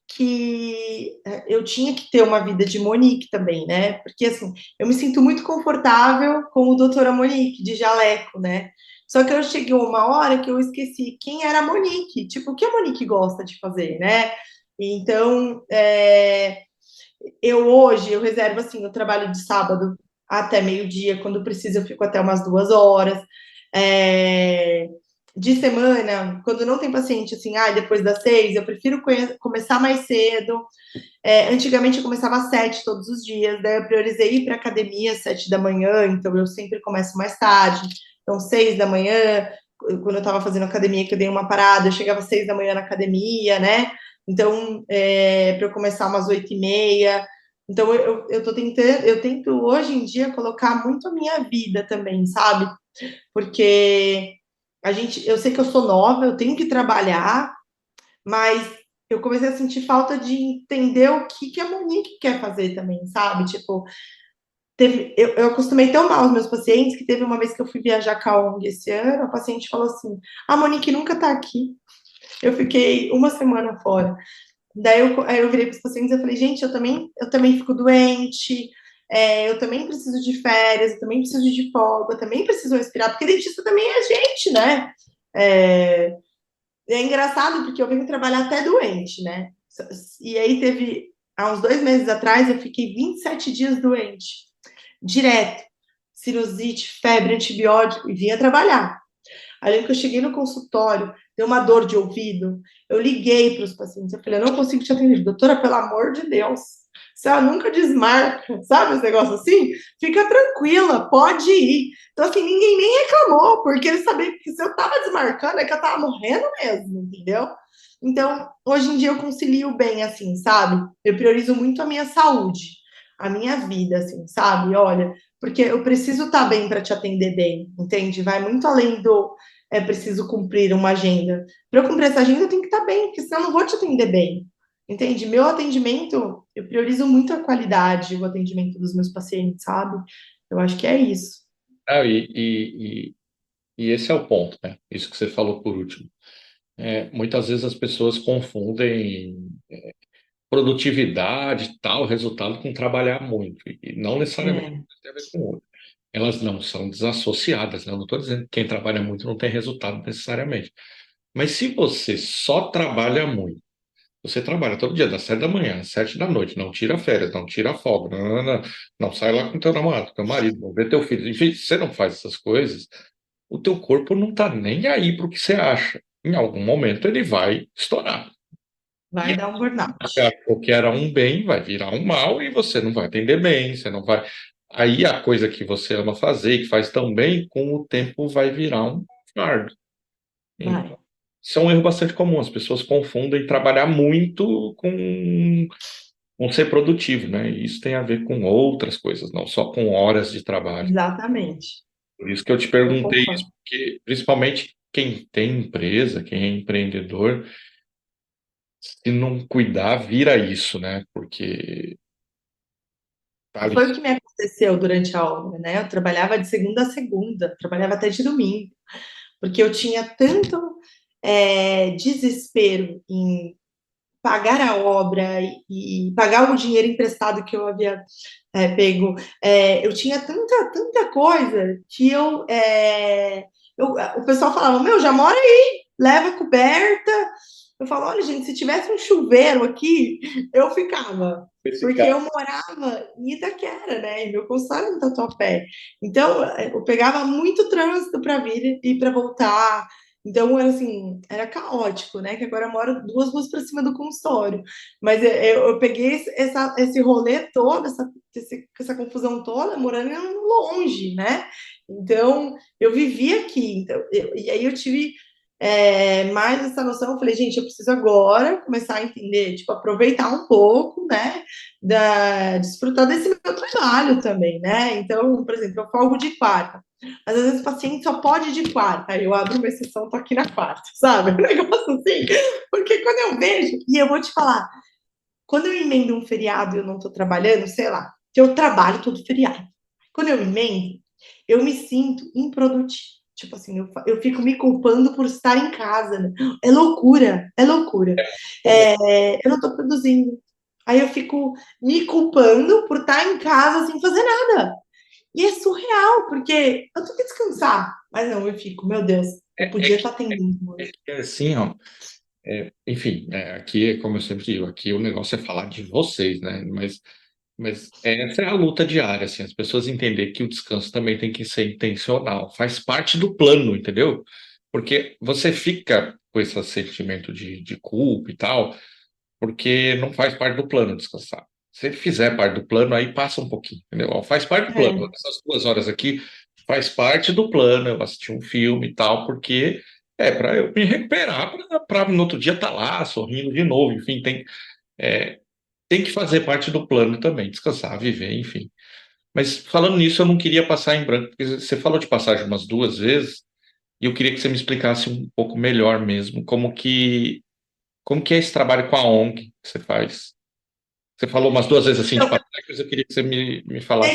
que eu tinha que ter uma vida de Monique também, né? Porque assim, eu me sinto muito confortável com o doutora Monique, de jaleco, né? Só que eu cheguei uma hora que eu esqueci quem era a Monique, tipo, o que a Monique gosta de fazer, né? Então, eu reservo assim, eu trabalho de sábado até meio-dia, quando precisa eu fico até umas 2 horas. É, de semana, quando não tem paciente assim, depois das 6, eu prefiro começar mais cedo. Antigamente eu começava às 7 todos os dias, daí eu priorizei ir para academia às 7 da manhã, então eu sempre começo mais tarde. Então, 6 da manhã, quando eu estava fazendo academia, que eu dei uma parada, eu chegava às 6 da manhã na academia, né? Então, para eu começar umas 8h30. Então, eu tô tentando, eu tento hoje em dia colocar muito a minha vida também, sabe? Porque eu sei que eu sou nova, eu tenho que trabalhar, mas eu comecei a sentir falta de entender o que a Monique quer fazer também, sabe? Tipo, eu acostumei tão mal os meus pacientes que teve uma vez que eu fui viajar com a ONG esse ano, a paciente falou assim: a Monique nunca tá aqui. Eu fiquei uma semana fora. Aí eu virei para os pacientes e falei, gente, eu também fico doente, eu também preciso de férias, eu também preciso de folga, eu também preciso respirar, porque dentista também é gente, né? É, é engraçado porque eu venho trabalhar até doente, né? E aí há uns 2 meses atrás, eu fiquei 27 dias doente, direto. Sinusite, febre, antibiótico, e vinha trabalhar. Aí que eu cheguei no consultório, deu uma dor de ouvido, eu liguei para os pacientes, eu falei, eu não consigo te atender, doutora, pelo amor de Deus, se ela nunca desmarca, sabe esse negócio assim? Fica tranquila, pode ir. Então, assim, ninguém nem reclamou, porque eles sabiam que se eu tava desmarcando, é que eu tava morrendo mesmo, entendeu? Então, hoje em dia eu concilio bem, assim, sabe? Eu priorizo muito a minha saúde, a minha vida, assim, sabe? Olha, porque eu preciso estar bem para te atender bem, entende? Vai muito além do preciso cumprir uma agenda. Para eu cumprir essa agenda, eu tenho que estar bem, porque senão eu não vou te atender bem. Entende? Meu atendimento, eu priorizo muito a qualidade, o atendimento dos meus pacientes, sabe? Eu acho que é isso. Ah, e esse é o ponto, né? Isso que você falou por último. Muitas vezes as pessoas confundem produtividade e tal, resultado com trabalhar muito. E não necessariamente É, tem a ver com o outro. Elas não são desassociadas, né? Eu não estou dizendo que quem trabalha muito não tem resultado necessariamente. Mas se você só trabalha muito, você trabalha todo dia, das 7 da manhã às 7 da noite, não tira férias, não tira folga, não sai lá com teu namorado, teu marido, não vê teu filho, enfim, você não faz essas coisas, o teu corpo não está nem aí para o que você acha. Em algum momento ele vai estourar. E vai dar um burnout. o que era um bem vai virar um mal e você não vai atender bem, você não vai. Aí a coisa que você ama fazer, que faz tão bem, com o tempo vai virar um fardo. Vai. Então, isso é um erro bastante comum. As pessoas confundem trabalhar muito com ser produtivo, né? E isso tem a ver com outras coisas, não só com horas de trabalho. Exatamente. Por isso que eu te Eu perguntei isso, concordo. porque principalmente quem tem empresa, quem é empreendedor, se não cuidar, vira isso, né? Porque tá ali. Foi o que me aconteceu durante a obra, né? Eu trabalhava de segunda a segunda, trabalhava até de domingo, porque eu tinha tanto desespero em pagar a obra e pagar o dinheiro emprestado que eu havia pego. Eu tinha tanta coisa que o pessoal falava, meu, já mora aí, leva coberta. Eu falo, olha, gente, se tivesse um chuveiro aqui, eu ficava. Esse Porque cara, eu morava em Itaquera, né? E meu consultório era no Tatuapé. Então, eu pegava muito trânsito para vir e para voltar. Então, era assim, era caótico, né? Que agora eu moro 2 ruas para cima do consultório. Mas eu peguei esse rolê todo, essa confusão toda, morando longe, né? Então, eu vivi aqui. Então, e aí eu tive mais essa noção. Eu falei, gente, eu preciso agora começar a entender, tipo, aproveitar um pouco, né? Desfrutar desse meu trabalho também, né? Então, por exemplo, eu folgo de quarta. Às vezes o paciente só pode ir de quarta, aí eu abro uma exceção, tô aqui na quarta, sabe? Um negócio assim, porque quando eu vejo, e eu vou te falar, quando eu emendo um feriado e eu não tô trabalhando, sei lá, que eu trabalho todo feriado. Quando eu emendo, eu me sinto improdutiva. Tipo assim, eu fico me culpando por estar em casa, né? É loucura, é loucura. Eu não tô produzindo. Aí eu fico me culpando por estar em casa sem fazer nada. E é surreal, porque eu tenho que descansar. Mas não, eu fico, meu Deus, eu É, podia estar atendendo hoje. é assim, ó. Enfim, aqui, como eu sempre digo, aqui o negócio é falar de vocês, né? Mas essa é a luta diária, assim, as pessoas entenderem que o descanso também tem que ser intencional, faz parte do plano, entendeu? Porque você fica com esse sentimento de culpa e tal, porque não faz parte do plano descansar. Se fizer parte do plano, aí passa um pouquinho, entendeu? Ó, faz parte do plano. É, Essas 2 horas aqui faz parte do plano, eu assistir um filme e tal, porque para eu me recuperar, para no outro dia estar lá sorrindo de novo. Enfim, é, tem que fazer parte do plano também, descansar, viver, enfim. Mas falando nisso, eu não queria passar em branco, porque você falou de passagem umas 2 vezes, e eu queria que você me explicasse um pouco melhor mesmo como que é esse trabalho com a ONG que você faz. Você falou umas 2 vezes assim de então, passagem, mas eu queria que você me falasse.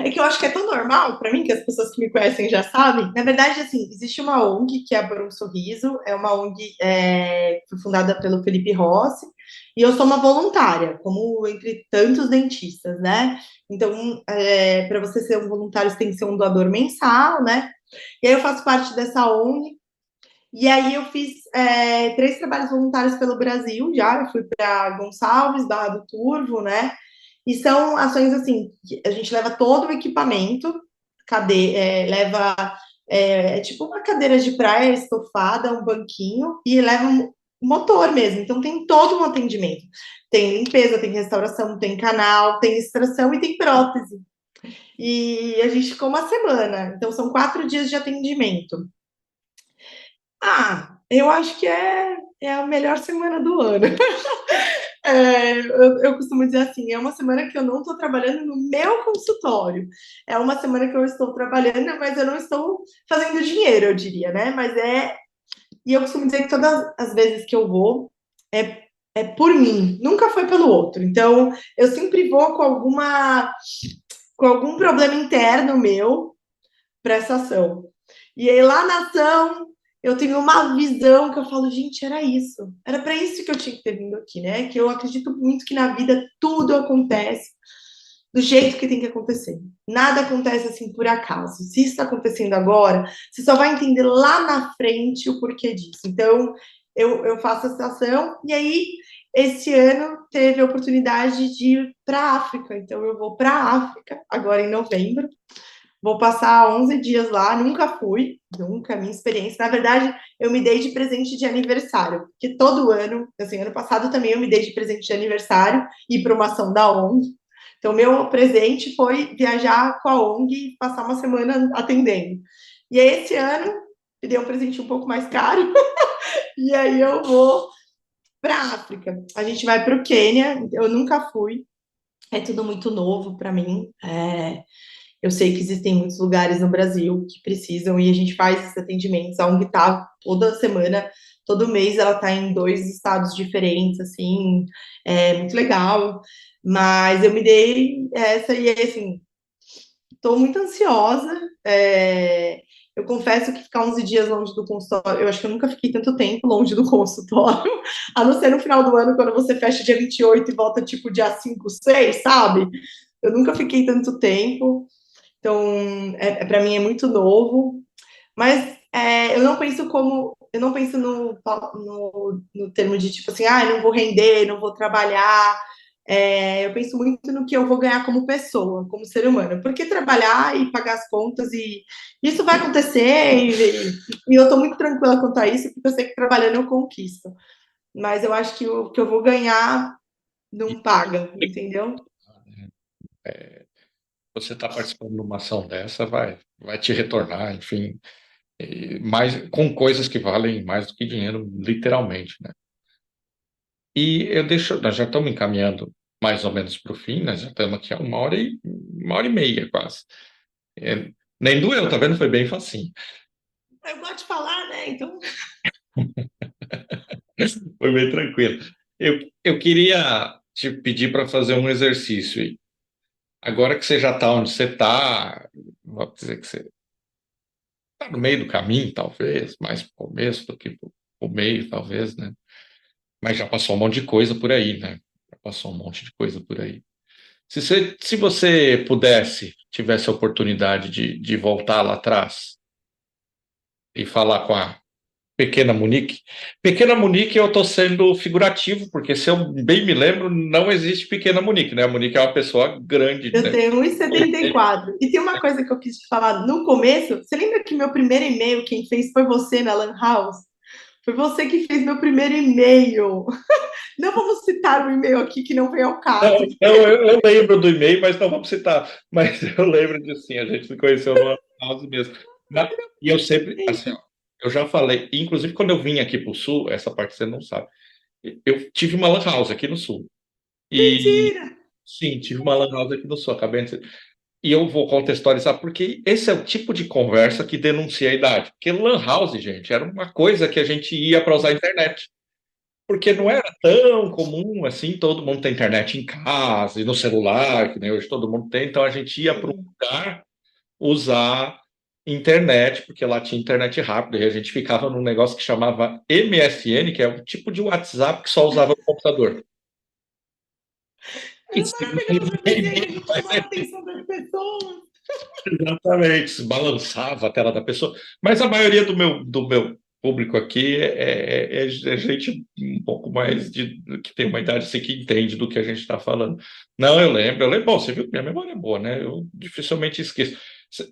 é que eu acho que é tão normal para mim, que as pessoas que me conhecem já sabem. Na verdade, assim, existe uma ONG que é a Por um Sorriso, é uma ONG que foi fundada pelo Felipe Rossi, e eu sou uma voluntária, como entre tantos dentistas, né? Então, para você ser um voluntário, você tem que ser um doador mensal, né? E aí eu faço parte dessa ONG. E aí eu fiz 3 trabalhos voluntários pelo Brasil já. Eu fui para Gonçalves, Barra do Turvo, né? E são ações assim, que a gente leva todo o equipamento, leva tipo uma cadeira de praia estofada, um banquinho, e leva um motor mesmo. Então tem todo um atendimento. Tem limpeza, tem restauração, tem canal, tem extração e tem prótese. E a gente ficou uma semana. Então são 4 dias de atendimento. Eu acho que é a melhor semana do ano. Eu costumo dizer assim, é uma semana que eu não estou trabalhando no meu consultório. É uma semana que eu estou trabalhando, mas eu não estou fazendo dinheiro, eu diria, né? E eu costumo dizer que todas as vezes que eu vou, é por mim, nunca foi pelo outro. Então, eu sempre vou com algum problema interno meu para essa ação. E aí lá na ação eu tenho uma visão que eu falo, gente, era isso. Era para isso que eu tinha que ter vindo aqui, né? Que eu acredito muito que na vida tudo acontece do jeito que tem que acontecer. Nada acontece assim por acaso. Se isso está acontecendo agora, você só vai entender lá na frente o porquê disso. Então, eu faço essa ação e aí esse ano teve a oportunidade de ir para a África. Então, eu vou para a África agora em novembro. Vou passar 11 dias lá, nunca fui, nunca, minha experiência. Na verdade, eu me dei de presente de aniversário, porque todo ano, assim, ano passado também eu me dei de presente de aniversário, ir para uma ação da ONG. Então, meu presente foi viajar com a ONG e passar uma semana atendendo. E aí, esse ano, me dei um presente um pouco mais caro, e aí eu vou para a África. A gente vai para o Quênia, eu nunca fui, é tudo muito novo para mim. Eu sei que existem muitos lugares no Brasil que precisam e a gente faz esses atendimentos. A ONG tá toda semana, todo mês ela tá em 2 estados diferentes, assim, é muito legal. Mas eu me dei essa e assim, estou muito ansiosa. Eu confesso que ficar 11 dias longe do consultório, eu acho que eu nunca fiquei tanto tempo longe do consultório, a não ser no final do ano, quando você fecha dia 28 e volta tipo dia 5, 6, sabe? Eu nunca fiquei tanto tempo. Então, para mim é muito novo, mas eu não penso no termo de tipo assim, não vou render, não vou trabalhar. eu penso muito no que eu vou ganhar como pessoa, como ser humano. Porque trabalhar e pagar as contas, e isso vai acontecer, e eu estou muito tranquila quanto a isso, porque eu sei que trabalhando eu conquisto. Mas eu acho que o que eu vou ganhar não paga, entendeu? É, você está participando de uma ação dessa, vai te retornar, enfim, mais, com coisas que valem mais do que dinheiro, literalmente, né? E nós já estamos encaminhando mais ou menos para o fim, nós já estamos aqui há uma hora e meia quase. É, nem doeu, tá vendo? Foi bem facinho. Eu gosto de falar, né? Então, Foi bem tranquilo. Eu queria te pedir para fazer um exercício aí. Agora que você já está onde você está, vamos dizer que você está no meio do caminho, talvez, mais para o começo do que para o meio, talvez, né? Mas já passou um monte de coisa por aí, né? Já passou um monte de coisa por aí. Se você pudesse, tivesse a oportunidade de voltar lá atrás e falar com a pequena Monique. Pequena Monique, eu estou sendo figurativo, porque se eu bem me lembro, não existe pequena Monique, né? A Monique é uma pessoa grande, eu né? tenho 1,74. E tem uma coisa que eu quis te falar no começo. Você lembra que meu primeiro e-mail, quem fez foi você na Lan House? Foi você que fez meu primeiro e-mail. Não vamos citar o e-mail aqui, que não vem ao Não, caso. eu lembro do e-mail, mas não vamos citar. Mas eu lembro de sim, a gente se conheceu no house mesmo. E eu sempre, assim, ó, eu já falei, inclusive quando eu vim aqui para o Sul, essa parte você não sabe, eu tive uma lan house aqui no Sul. E Mentira! sim, tive uma lan house aqui no Sul, acabei de... E eu vou contextualizar, porque esse é o tipo de conversa que denuncia a idade. Porque lan house, gente, era uma coisa que a gente ia para usar a internet. Porque não era tão comum assim, todo mundo tem internet em casa e no celular, que nem hoje todo mundo tem, então a gente ia para um Sim. lugar usar internet, porque lá tinha internet rápida, e a gente ficava num negócio que chamava MSN, que é um tipo de WhatsApp que só usava no computador. E Era se maravilhoso, eu pensei que a gente chamava a atenção das pessoas. exatamente, se balançava a tela da pessoa. Mas a maioria do meu público aqui é gente um pouco mais que tem uma idade assim, que entende do que a gente está falando. Não, eu lembro. Bom, você viu que minha memória é boa, né? Eu dificilmente esqueço.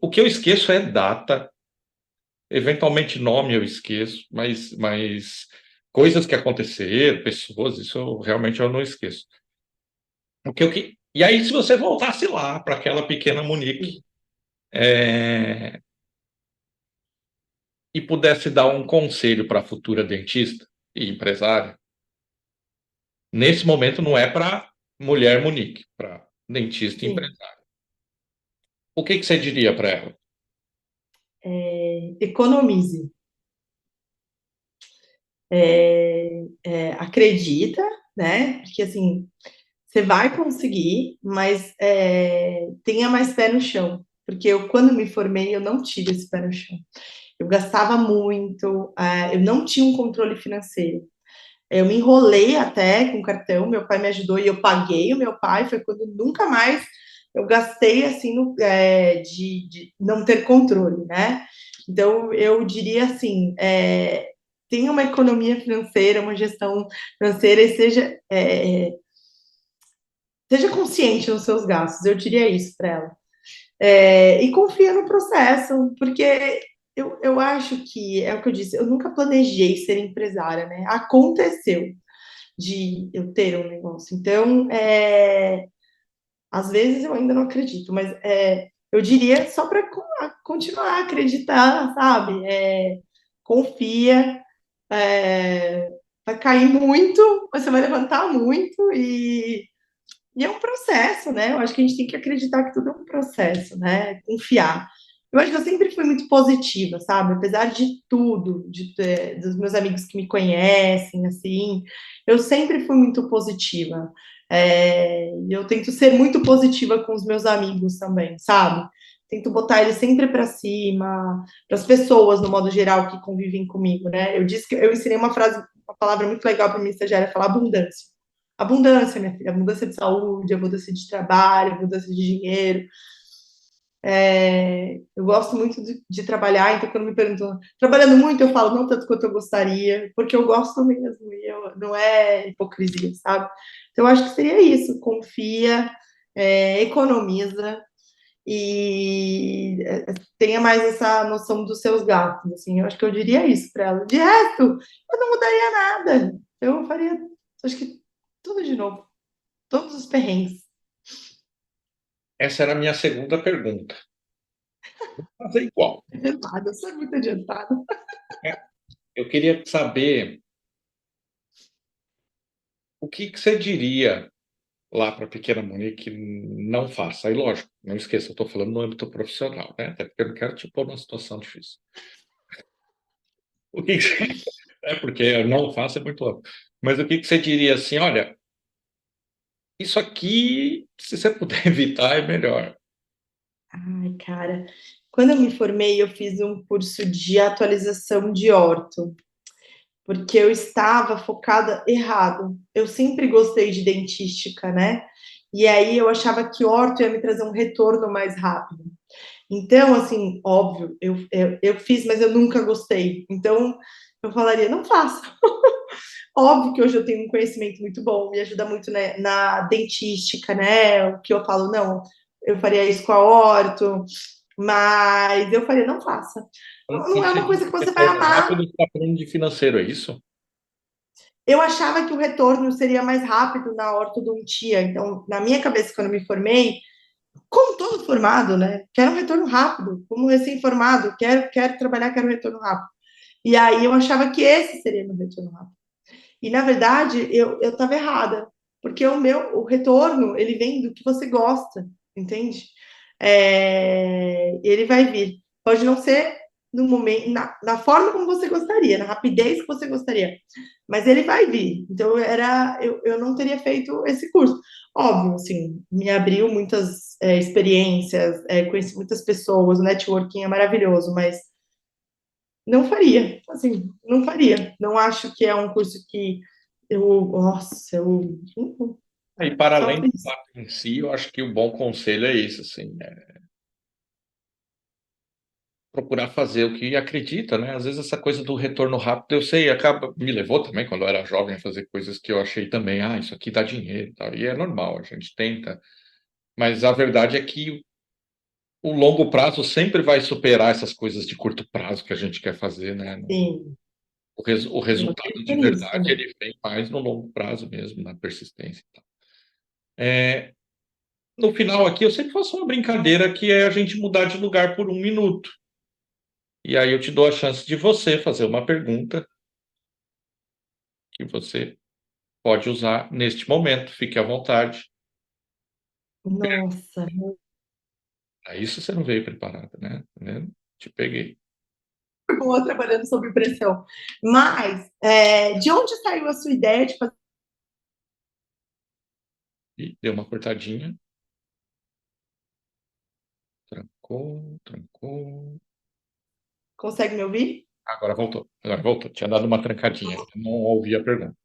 O que eu esqueço é data, eventualmente nome eu esqueço, mas coisas que aconteceram, pessoas, isso realmente eu não esqueço. E aí, se você voltasse lá para aquela pequena Monique, é, e pudesse dar um conselho para a futura dentista e empresária, nesse momento não é para mulher Monique, para dentista e Sim. empresária. O que você diria para ela? Economize. Acredita, né? Porque assim, você vai conseguir, mas tenha mais pé no chão. Porque eu, quando me formei, eu não tive esse pé no chão. Eu gastava muito, eu não tinha um controle financeiro. Eu me enrolei até com o cartão, meu pai me ajudou e eu paguei o meu pai. Foi quando nunca mais eu gastei assim de não ter controle, né? Então eu diria assim, tenha uma economia financeira, uma gestão financeira e seja consciente nos seus gastos. Eu diria isso para ela. E confia no processo, porque eu acho que é o que eu disse, eu nunca planejei ser empresária, né? Aconteceu de eu ter um negócio. Então, às vezes eu ainda não acredito, mas eu diria só para continuar a acreditar, sabe? Confia, vai cair muito, você vai levantar muito e é um processo, né? Eu acho que a gente tem que acreditar que tudo é um processo, né? Confiar. Eu acho que eu sempre fui muito positiva, sabe? Apesar de tudo, dos meus amigos que me conhecem, assim, eu sempre fui muito positiva. Eu tento ser muito positiva com os meus amigos também, sabe? Tento botar eles sempre para cima, para as pessoas, no modo geral, que convivem comigo, né? Eu disse que eu ensinei uma frase, uma palavra muito legal para minha estagiária, falar abundância. Abundância, minha filha, abundância de saúde, abundância de trabalho, abundância de dinheiro. Eu gosto muito de trabalhar, então quando me perguntam, trabalhando muito, eu falo não tanto quanto eu gostaria, porque eu gosto mesmo, não é hipocrisia, sabe? Então, eu acho que seria isso, confia, economiza e tenha mais essa noção dos seus gastos, assim, eu acho que eu diria isso para ela. De resto, eu não mudaria nada, eu faria, acho que tudo de novo, todos os perrengues. Essa era a minha segunda pergunta. Vou fazer igual. Adiantada, eu sou muito adiantada. Né? Eu queria saber o que você diria lá para a pequena Monique não faça. Aí, lógico, não esqueça, eu estou falando no âmbito profissional, né? Até porque eu não quero te pôr numa situação difícil. O que que você... É porque não faça é muito amplo. Mas o que que você diria assim, olha, isso aqui, se você puder evitar, é melhor. Ai, cara, quando eu me formei, eu fiz um curso de atualização de orto, porque eu estava focada errado. Eu sempre gostei de dentística, né? E aí eu achava que orto ia me trazer um retorno mais rápido. Então, assim, óbvio, eu fiz, mas eu nunca gostei. Então, eu falaria, não faça. Óbvio que hoje eu tenho um conhecimento muito bom, me ajuda muito, né, na dentística, né? O que eu falo, não, eu faria isso com a orto, mas eu faria, não faça. Não Quando é você uma diz coisa que você vai retorno amar. rápido, você está falando de financeiro, é isso? Eu achava que o retorno seria mais rápido na ortodontia. Então, na minha cabeça, quando eu me formei, como todo formado, né? Quero um retorno rápido, como recém-formado, quero trabalhar, quero um retorno rápido. E aí eu achava que esse seria meu retorno rápido. E na verdade eu estava errada, porque o retorno ele vem do que você gosta, entende? Ele vai vir. Pode não ser no momento, na forma como você gostaria, na rapidez que você gostaria, mas ele vai vir. Então eu não teria feito esse curso. Óbvio, assim, me abriu muitas experiências, conheci muitas pessoas, o networking é maravilhoso, mas não faria, assim, não faria. Não acho que é um curso que nossa, E para só além por do isso. fato em si, eu acho que o bom conselho é isso, assim, procurar fazer o que acredita, né? Às vezes essa coisa do retorno rápido, eu sei, acaba, me levou também quando eu era jovem a fazer coisas que eu achei também, isso aqui dá dinheiro, e tal. E é normal, a gente tenta, mas a verdade é que o longo prazo sempre vai superar essas coisas de curto prazo que a gente quer fazer, né? Sim, O eu resultado acredito de nisso verdade, também. ele vem mais no longo prazo mesmo, na persistência e tal. No final aqui, eu sempre faço uma brincadeira que é a gente mudar de lugar por um minuto. E aí eu te dou a chance de você fazer uma pergunta que você pode usar neste momento. Fique à vontade. Nossa, Para isso você não veio preparada, né? Tá vendo? Te peguei. muito boa trabalhando sob pressão. Mas, de onde saiu a sua ideia de fazer? E deu uma cortadinha. Trancou, trancou. Consegue me ouvir? Agora voltou. Agora voltou. Tinha dado uma trancadinha. Eu não ouvi a pergunta.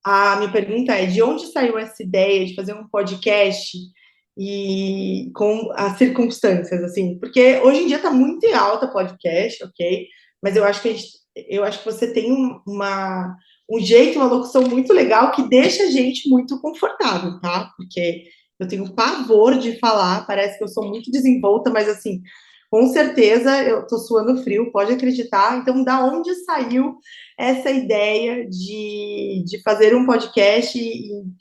A minha pergunta é: de onde saiu essa ideia de fazer um podcast e com as circunstâncias, assim? Porque hoje em dia está muito em alta podcast, ok? Mas eu acho que você tem um jeito, uma locução muito legal que deixa a gente muito confortável, tá? Porque eu tenho pavor de falar, parece que eu sou muito desenvolta, mas assim, com certeza eu tô suando frio, pode acreditar. Então, da onde saiu essa ideia de fazer um podcast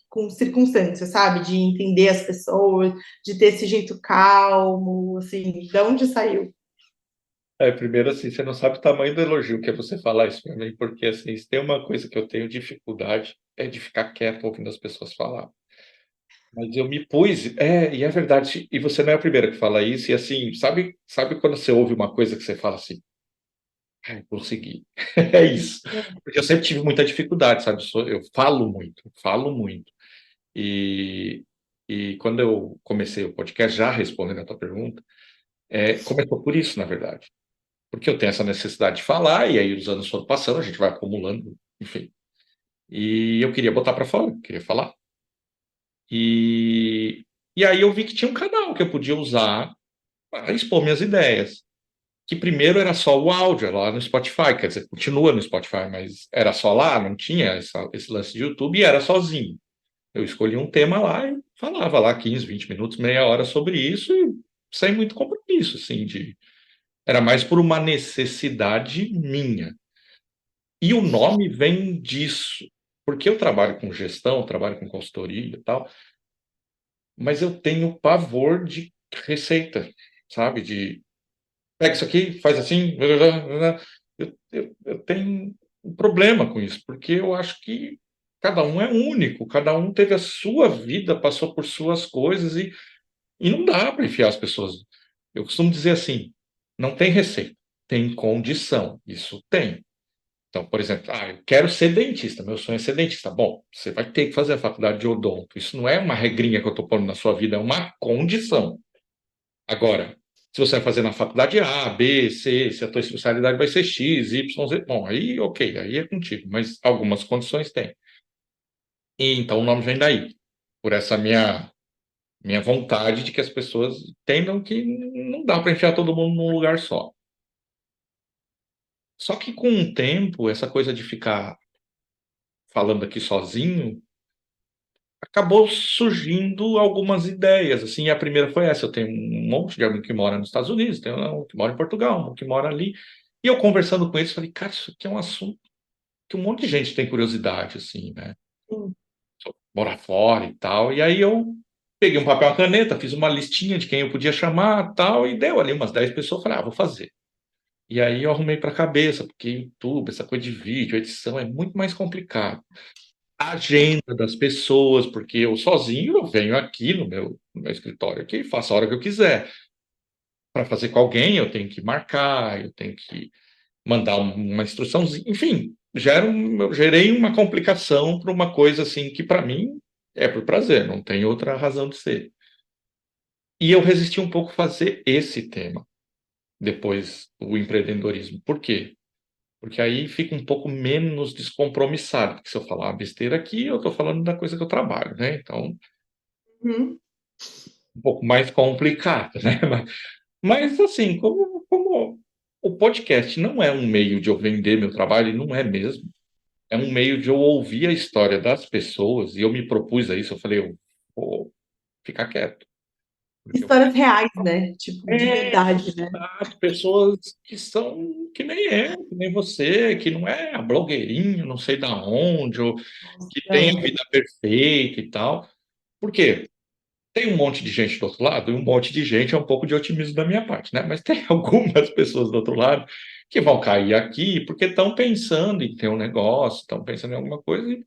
com circunstâncias, sabe? De entender as pessoas, de ter esse jeito calmo, assim, de onde saiu? Primeiro assim, você não sabe o tamanho do elogio que é você falar isso para mim, porque assim, se tem uma coisa que eu tenho dificuldade é de ficar quieto ouvindo as pessoas falar. Mas eu me pus, e é verdade, e você não é a primeira que fala isso, e assim, sabe quando você ouve uma coisa que você fala assim, ai, consegui, é isso. Porque eu sempre tive muita dificuldade, sabe? Eu falo muito. E, e quando eu comecei o podcast, já respondendo a tua pergunta, começou por isso, na verdade. Porque eu tenho essa necessidade de falar, e aí os anos foram passando, a gente vai acumulando, enfim. E eu queria botar para fora, queria falar. E, e aí eu vi que tinha um canal que eu podia usar a expor minhas ideias. Que primeiro era só o áudio, lá no Spotify, quer dizer, continua no Spotify, mas era só lá, não tinha esse lance de YouTube, e era sozinho. Eu escolhi um tema lá e falava lá 15, 20 minutos, meia hora sobre isso, e sem muito compromisso, assim, era mais por uma necessidade minha. E o nome vem disso, porque eu trabalho com gestão, trabalho com consultoria e tal, mas eu tenho pavor de receita, sabe? De pega isso aqui, faz assim. Eu tenho um problema com isso, porque eu acho que cada um é único, cada um teve a sua vida, passou por suas coisas e não dá para enfiar as pessoas. Eu costumo dizer assim: não tem receita, tem condição. Isso tem. Então, por exemplo, eu quero ser dentista, meu sonho é ser dentista. Bom, você vai ter que fazer a faculdade de odonto. Isso não é uma regrinha que eu estou pondo na sua vida, é uma condição. Agora, se você vai fazer na faculdade A, B, C, se a tua especialidade vai ser X, Y, Z, bom, aí ok, aí é contigo, mas algumas condições tem. E então o nome vem daí, por essa minha vontade de que as pessoas entendam que não dá para enfiar todo mundo num lugar só. Só que com o tempo, essa coisa de ficar falando aqui sozinho, acabou surgindo algumas ideias, assim, e a primeira foi essa: eu tenho um monte de amigo que mora nos Estados Unidos, tem um que mora em Portugal, um que mora ali, e eu conversando com eles, falei, cara, isso aqui é um assunto que um monte de gente tem curiosidade, assim, né, Sim. morar fora e tal, e aí eu peguei um papel e uma caneta, fiz uma listinha de quem eu podia chamar, tal, e deu ali umas 10 pessoas, falei, vou fazer. E aí eu arrumei para a cabeça, porque YouTube, essa coisa de vídeo, edição é muito mais complicado. A agenda das pessoas, porque eu sozinho eu venho aqui no meu escritório aqui e faço a hora que eu quiser. Para fazer com alguém, eu tenho que marcar, eu tenho que mandar uma instruçãozinha, enfim, eu gerei uma complicação para uma coisa assim que para mim é por prazer, não tem outra razão de ser. E eu resisti um pouco a fazer esse tema, depois o empreendedorismo. Por quê? Porque aí fica um pouco menos descompromissado, porque se eu falar uma besteira aqui, eu estou falando da coisa que eu trabalho, né? Então, Uhum. um pouco mais complicado, né? Mas assim, como o podcast não é um meio de eu vender meu trabalho, e não é mesmo. É um meio de eu ouvir a história das pessoas, e eu me propus a isso, eu falei: "Eu vou ficar quieto", porque eu Histórias reais, né? Tipo, de é, verdade, né? exato, pessoas que são que nem eu, que nem você, que não é a blogueirinho, não sei da onde, ou que tem a Não. vida perfeita e tal. Por quê? Tem um monte de gente do outro lado, e um monte de gente é um pouco de otimismo da minha parte, né, mas tem algumas pessoas do outro lado que vão cair aqui, porque estão pensando em ter um negócio, estão pensando em alguma coisa e,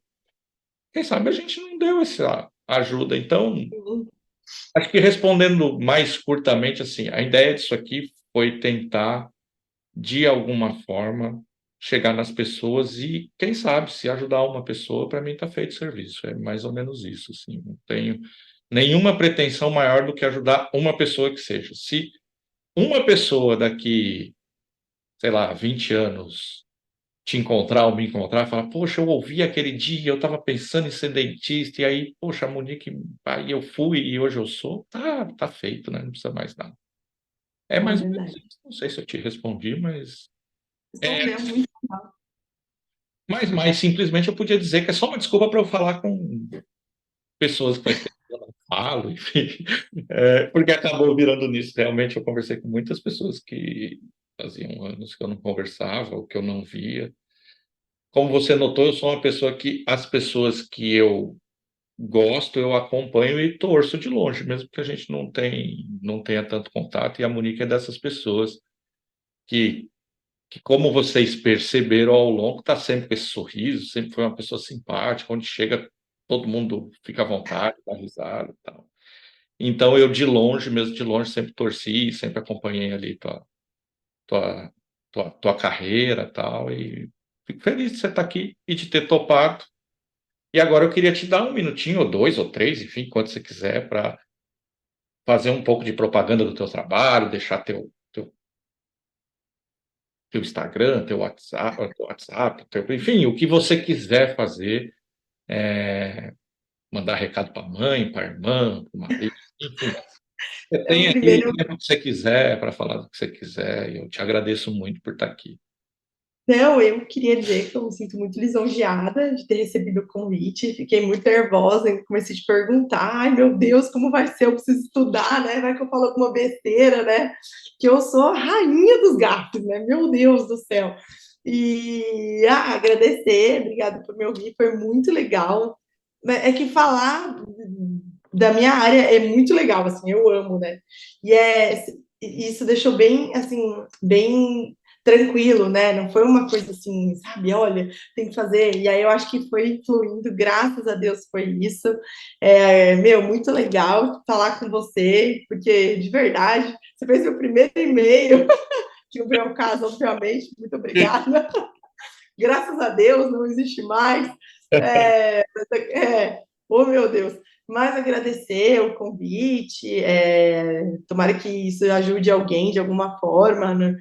quem sabe, a gente não deu essa ajuda. Então, acho que respondendo mais curtamente, assim, a ideia disso aqui foi tentar, de alguma forma, chegar nas pessoas e, quem sabe, se ajudar uma pessoa, para mim está feito o serviço. É mais ou menos isso, assim. Não tenho nenhuma pretensão maior do que ajudar uma pessoa que seja. Se uma pessoa daqui, sei lá, 20 anos te encontrar ou me encontrar, falar, poxa, eu ouvi aquele dia, eu estava pensando em ser dentista, e aí, poxa, a Monique, aí eu fui e hoje eu sou, tá feito, né? Não precisa mais nada. É É mais ou menos verdade. isso. Não sei se eu te respondi, mas é, Respondeu muito. mas simplesmente eu podia dizer que é só uma desculpa para eu falar com pessoas que faz tempo que eu não falo, enfim, porque acabou virando nisso. Realmente eu conversei com muitas pessoas que faziam anos que eu não conversava, ou que eu não via. Como você notou, eu sou uma pessoa que as pessoas que eu gosto, eu acompanho e torço de longe, mesmo que a gente não tenha tanto contato, e a Monique é dessas pessoas que como vocês perceberam ao longo, está sempre com esse sorriso, sempre foi uma pessoa simpática, onde chega, todo mundo fica à vontade, dá risada e tal. Então eu de longe, mesmo de longe, sempre torci, sempre acompanhei ali tua tua carreira, tal, e fico feliz de você estar aqui e de ter topado. E agora eu queria te dar um minutinho, ou 2 ou 3, enfim, quanto você quiser, para fazer um pouco de propaganda do teu trabalho, deixar teu Instagram, teu WhatsApp, enfim, o que você quiser fazer, mandar recado para a mãe, para a irmã, para o marido, enfim. Você É o tem aí o primeiro. tempo que você quiser para falar do que você quiser, e eu te agradeço muito por estar aqui. Não, eu queria dizer que eu me sinto muito lisonjeada de ter recebido o convite. Fiquei muito nervosa e comecei a te perguntar: ai meu Deus, como vai ser? Eu preciso estudar, né? Vai que eu falo alguma besteira, né? Que eu sou a rainha dos gatos, né? Meu Deus do céu. E agradecer, obrigada por me ouvir, foi muito legal. É que falar da minha área é muito legal, assim, eu amo, né? E isso deixou bem, assim, bem tranquilo, né? Não foi uma coisa assim, sabe? Olha, tem que fazer. E aí eu acho que foi fluindo, graças a Deus foi isso. Meu, muito legal falar com você, porque de verdade, você fez meu primeiro e-mail, que não veio ao caso, obviamente, muito obrigada. Graças a Deus, não existe mais. É, oh, meu Deus. Mas agradecer o convite, tomara que isso ajude alguém de alguma forma, né?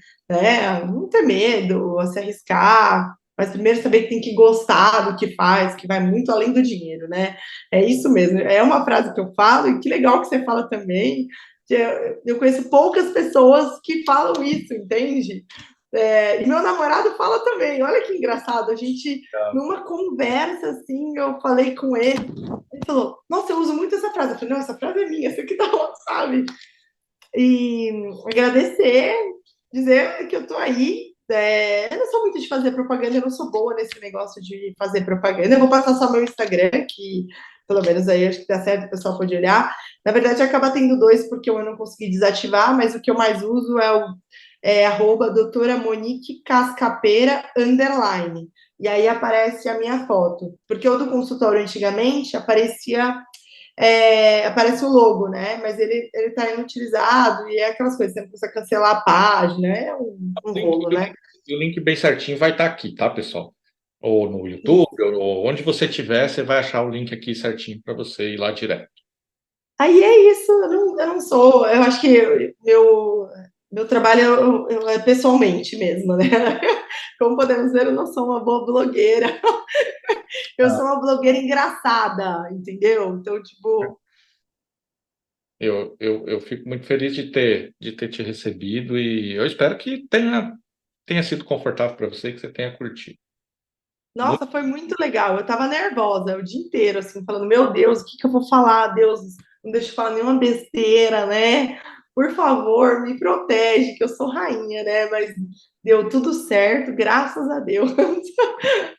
Não ter medo, a se arriscar, mas primeiro saber que tem que gostar do que faz, que vai muito além do dinheiro, né? É isso mesmo. É uma frase que eu falo, e que legal que você fala também. Que eu conheço poucas pessoas que falam isso, entende? E meu namorado fala também, olha que engraçado, a gente, numa conversa assim, eu falei com ele falou, nossa, eu uso muito essa frase, eu falei, não, essa frase é minha, essa aqui tá lá, sabe? E agradecer, dizer que eu tô aí, eu não sou muito de fazer propaganda, eu não sou boa nesse negócio de fazer propaganda, eu vou passar só meu Instagram, que pelo menos aí acho que dá certo, o pessoal pode olhar. Na verdade, acaba tendo dois, porque eu não consegui desativar, mas o que eu mais uso arroba doutora Monique Cascapeira, _. E aí aparece a minha foto. Porque o do consultório antigamente aparece o logo, né? Mas ele tá inutilizado e é aquelas coisas, você não precisa cancelar a página, é um rolo, né? O link bem certinho vai estar aqui, tá, pessoal? Ou no YouTube, ou onde você estiver, você vai achar o link aqui certinho para você ir lá direto. Aí é isso, eu não sou, eu acho que meu trabalho é pessoalmente mesmo, né? Como podemos ver, eu não sou uma boa blogueira, eu Ah, sou uma blogueira engraçada, entendeu? Então, tipo, eu fico muito feliz de ter te recebido e eu espero que tenha sido confortável para você, que você tenha curtido. Muito nossa, foi muito legal. Eu tava nervosa o dia inteiro, assim, falando, meu Deus, o que que eu vou falar? Deus, não deixa eu falar nenhuma besteira, né? Por favor, me protege, que eu sou rainha, né? Mas deu tudo certo, graças a Deus.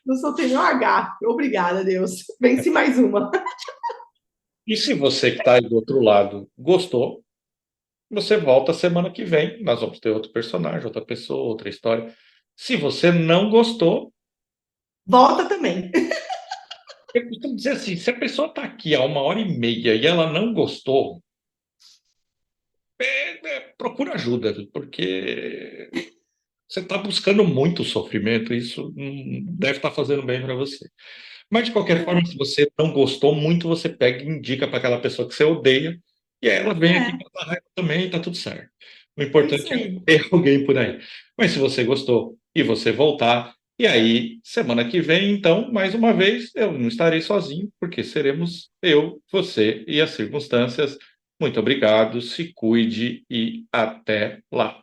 Não soltei nenhum H. Obrigada, Deus. Venci mais uma. E se você que está aí do outro lado gostou, você volta semana que vem. Nós vamos ter outro personagem, outra pessoa, outra história. Se você não gostou, Volta também. eu costumo dizer assim: se a pessoa está aqui há 1 hora e meia e ela não gostou, procura ajuda, viu? Porque você está buscando muito sofrimento, e isso não deve estar fazendo bem para você. Mas, de qualquer forma, se você não gostou muito, você pega e indica para aquela pessoa que você odeia, e aí ela vem aqui É, passar raiva também, e tá tudo certo. O é isso importante é aí. ter alguém por aí. Mas se você gostou e você voltar, e aí, semana que vem, então, mais uma vez, eu não estarei sozinho, porque seremos eu, você e as circunstâncias. Muito obrigado, se cuide e até lá.